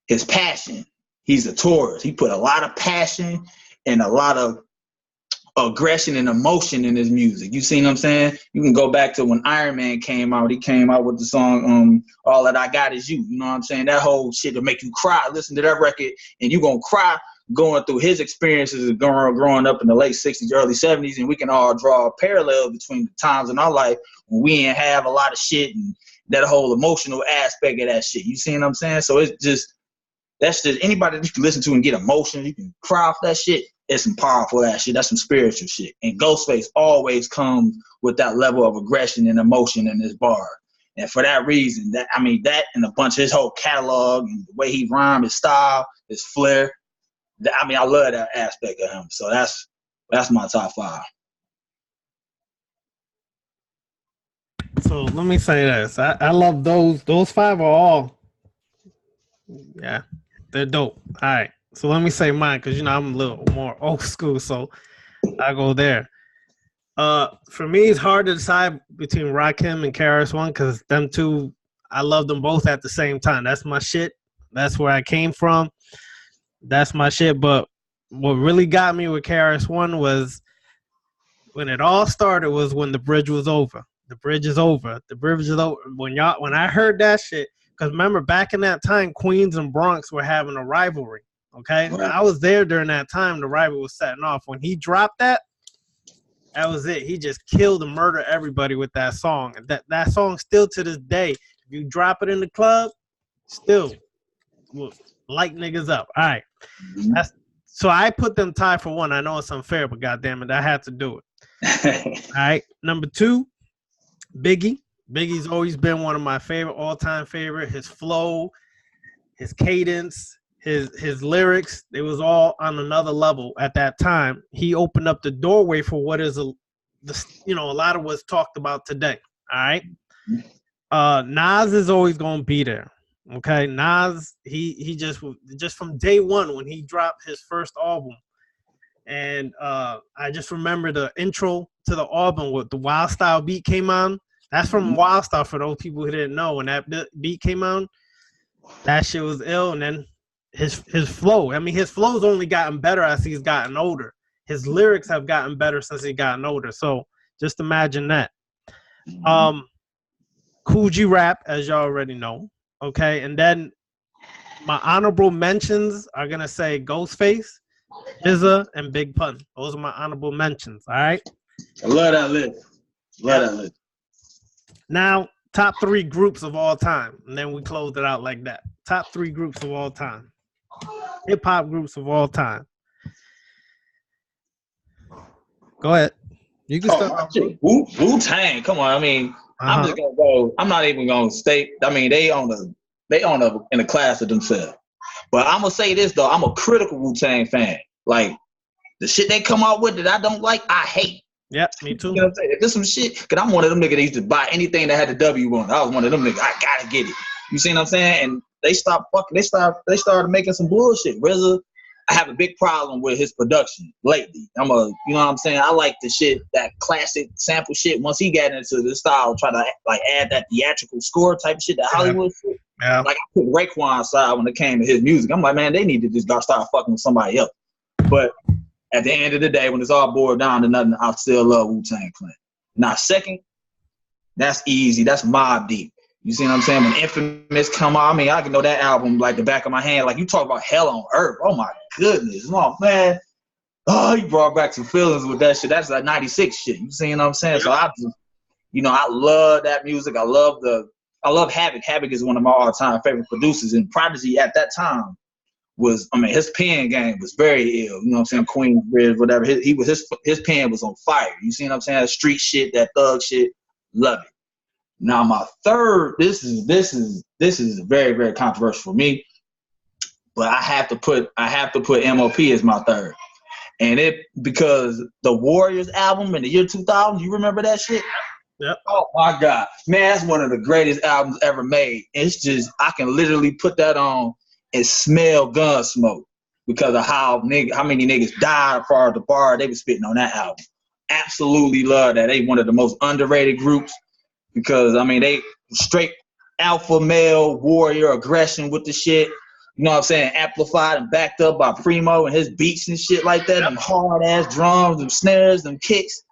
his passion, he's a Taurus. He put a lot of passion and a lot of aggression and emotion in his music. You see what I'm saying? You can go back to when Iron Man came out. He came out with the song All That I Got Is You. You know what I'm saying? That whole shit to make you cry. Listen to that record and you're going to cry going through his experiences of growing up in the late 60s, early 70s, and we can all draw a parallel between the times in our life when we didn't have a lot of shit and that whole emotional aspect of that shit. You see what I'm saying? So that's just anybody that you can listen to and get emotion, you can cry off that shit. It's some powerful ass shit. That's some spiritual shit. And Ghostface always comes with that level of aggression and emotion in his bar. And for that reason, that and a bunch of his whole catalog and the way he rhymes, his style, his flair, I love that aspect of him. So that's my top 5. So let me say this. I love those. Those 5 are all, yeah, they're dope. All right. So let me say mine because, I'm a little more old school. So I go there. For me, it's hard to decide between Rakim and KRS-One because them two, I love them both at the same time. That's my shit. That's where I came from. That's my shit. But what really got me with KRS-One was when it all started was when the bridge was over. The bridge is over. The bridge is over. When I heard that shit, because remember back in that time, Queens and Bronx were having a rivalry. Okay, right. I was there during that time. The rivalry was setting off. When he dropped that was it. He just killed and murdered everybody with that song. That song still to this day, if you drop it in the club, still will light niggas up. All right, so I put them tied for 1. I know it's unfair, but goddamn it, I had to do it. All right, number 2. Biggie. Biggie's always been one of my favorite, all-time favorite. His flow, his cadence, his lyrics, they was all on another level at that time. He opened up the doorway for what is a lot of what's talked about today. All right. Nas is always gonna be there. Okay. Nas, he just from day one when he dropped his first album. And I just remember the intro to the album with the Wild Style beat came on. That's from Wild Style for those people who didn't know. When that beat came on, that shit was ill. And then his flow. I mean, his flow's only gotten better as he's gotten older. His lyrics have gotten better since he's gotten older. So just imagine that. Cool G Rap, as y'all already know. Okay, and then my honorable mentions are gonna say Ghostface, Jizza, and Big Pun. Those are my honorable mentions. All right. I love that list. Love that list. Now, top 3 groups of all time, and then we closed it out like that. Top 3 groups of all time. Hip hop groups of all time. Go ahead. You can start. Wu-Tang. Come on. I mean, I'm just gonna go. I'm not even gonna state. I mean, they in a class of themselves. But I'm gonna say this though. I'm a critical Wu-Tang fan. Like the shit they come out with that I don't like, I hate. Yep, me too. You know what I'm saying? If there's some shit, cause I'm one of them niggas that used to buy anything that had the W on it. I was one of them niggas. I gotta get it. You see what I'm saying? And they stopped fucking. They started making some bullshit. RZA, I have a big problem with his production lately. You know what I'm saying? I like the shit, that classic sample shit. Once he got into the style, try to like add that theatrical score type of shit, that Hollywood shit. Yeah. Like I put Raekwon aside when it came to his music. I'm like, man, they need to just start fucking with somebody else. But at the end of the day, when it's all boiled down to nothing, I still love Wu-Tang Clan. Now, second, that's easy. That's Mobb Deep. You see what I'm saying? When Infamous come out, I mean, I can know that album like the back of my hand. Like you talk about Hell on Earth. Oh my goodness. Oh man. Oh, he brought back some feelings with that shit. That's like 96 shit. You see what I'm saying? So I just, I love that music. I love Havoc. Havoc is one of my all-time favorite producers. And Prodigy at that time was, his pen game was very ill. You know what I'm saying? Queensbridge, whatever. His pen was on fire. You see what I'm saying? That street shit, that thug shit. Love it. Now my third, this is very, very controversial for me, but I have to put MOP as my third. And because the Warriors album in the year 2000, you remember that shit? Yep. Oh my God. Man, that's one of the greatest albums ever made. It's just, I can literally put that on and smell gun smoke because of how many niggas died far at the bar they was spitting on that album. Absolutely love that. They one of the most underrated groups. Because, they straight alpha male warrior aggression with the shit. You know what I'm saying? Amplified and backed up by Primo and his beats and shit like that. Them hard-ass drums, them snares, them kicks.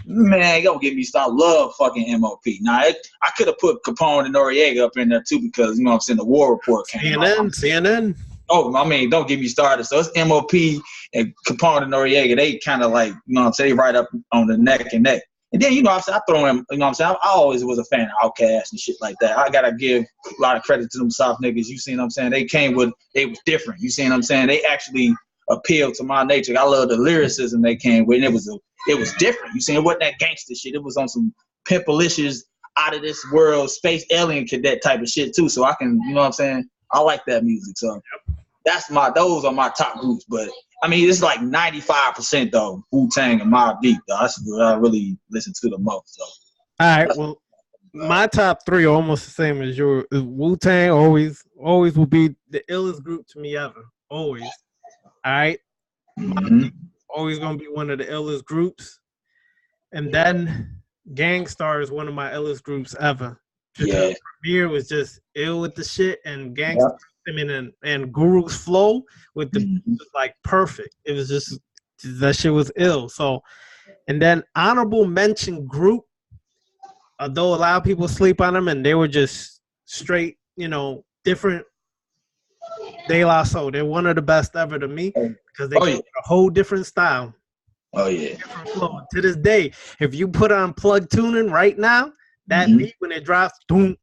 Man, don't get me started. Love fucking MOP. Now, I could have put Capone and Noriega up in there, too, because, you know what I'm saying, the War Report came out. CNN. Oh, don't get me started. So it's MOP and Capone and Noriega. They kind of like, you know what I'm saying, right up on the neck and neck. And then, I throw in, you know what I'm saying, I always was a fan of Outkast and shit like that. I got to give a lot of credit to them South niggas. You see what I'm saying? They was different. You see what I'm saying? They actually appealed to my nature. I love the lyricism they came with, and it was different. You see, it wasn't that gangster shit. It was on some pimpalicious, out of this world, space alien cadet type of shit too. So I can, you know what I'm saying? I like that music. So those are my top groups, but it's like 95% though, Wu-Tang and Mobb Deep, though. That's what I really listen to the most. So. All right, well, my top 3 are almost the same as yours. Wu-Tang always will be the illest group to me ever. Always. All right? Always going to be one of the illest groups. And then Gangstar is one of my illest groups ever. Because Premier was just ill with the shit, and Gangstar. And Guru's flow with the was like perfect. It was just that shit was ill. So, and then honorable mention group, although a lot of people sleep on them, and they were just straight, different. De La Soul. They're one of the best ever to me because they came with a whole different style. Oh yeah. Different flow. To this day, if you put on plug tuning right now, that beat when it drops, boom.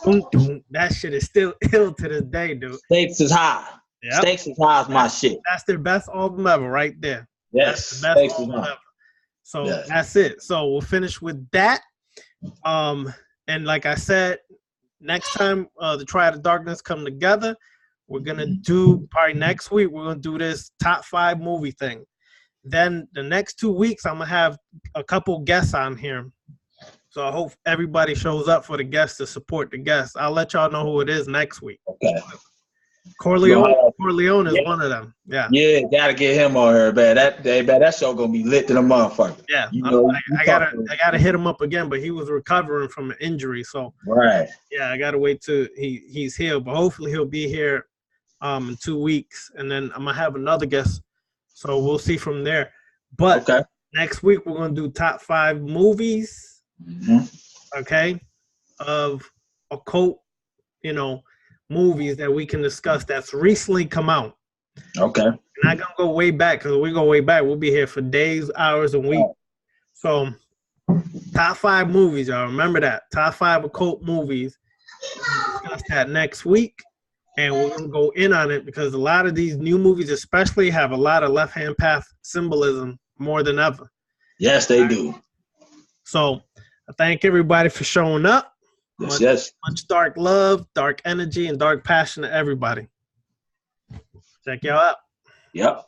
Boom, boom. That shit is still ill to this day, dude. Stakes is high. Yep. Stakes is high is my shit. That's their best album ever right there. Yes. That's the best album ever. So that's it. So we'll finish with that. And like I said, next time the Triad of Darkness come together, We're gonna do probably next week. We're gonna do this top 5 movie thing. Then the next 2 weeks, I'm gonna have a couple guests on here. So I hope everybody shows up for the guests to support the guests. I'll let y'all know who it is next week. Okay. Corleone is one of them. Yeah. Yeah, gotta get him on here, man. That show gonna be lit to the motherfucker. Yeah. You know, I gotta hit him up again, but he was recovering from an injury, so right. Yeah, I gotta wait till he's here, but hopefully he'll be here in 2 weeks, and then I'm gonna have another guest, so we'll see from there. But next week we're gonna do top 5 movies, okay, of occult, movies that we can discuss that's recently come out. Okay. We're not gonna go way back, because we go way back. We'll be here for days, hours, and weeks. So top 5 movies, y'all. Remember that. Top 5 occult movies. We'll discuss that next week. And we're gonna go in on it because a lot of these new movies especially have a lot of left-hand path symbolism more than ever. Yes, they do. So I thank everybody for showing up. Yes. Much dark love, dark energy, and dark passion to everybody. Check y'all out. Yep.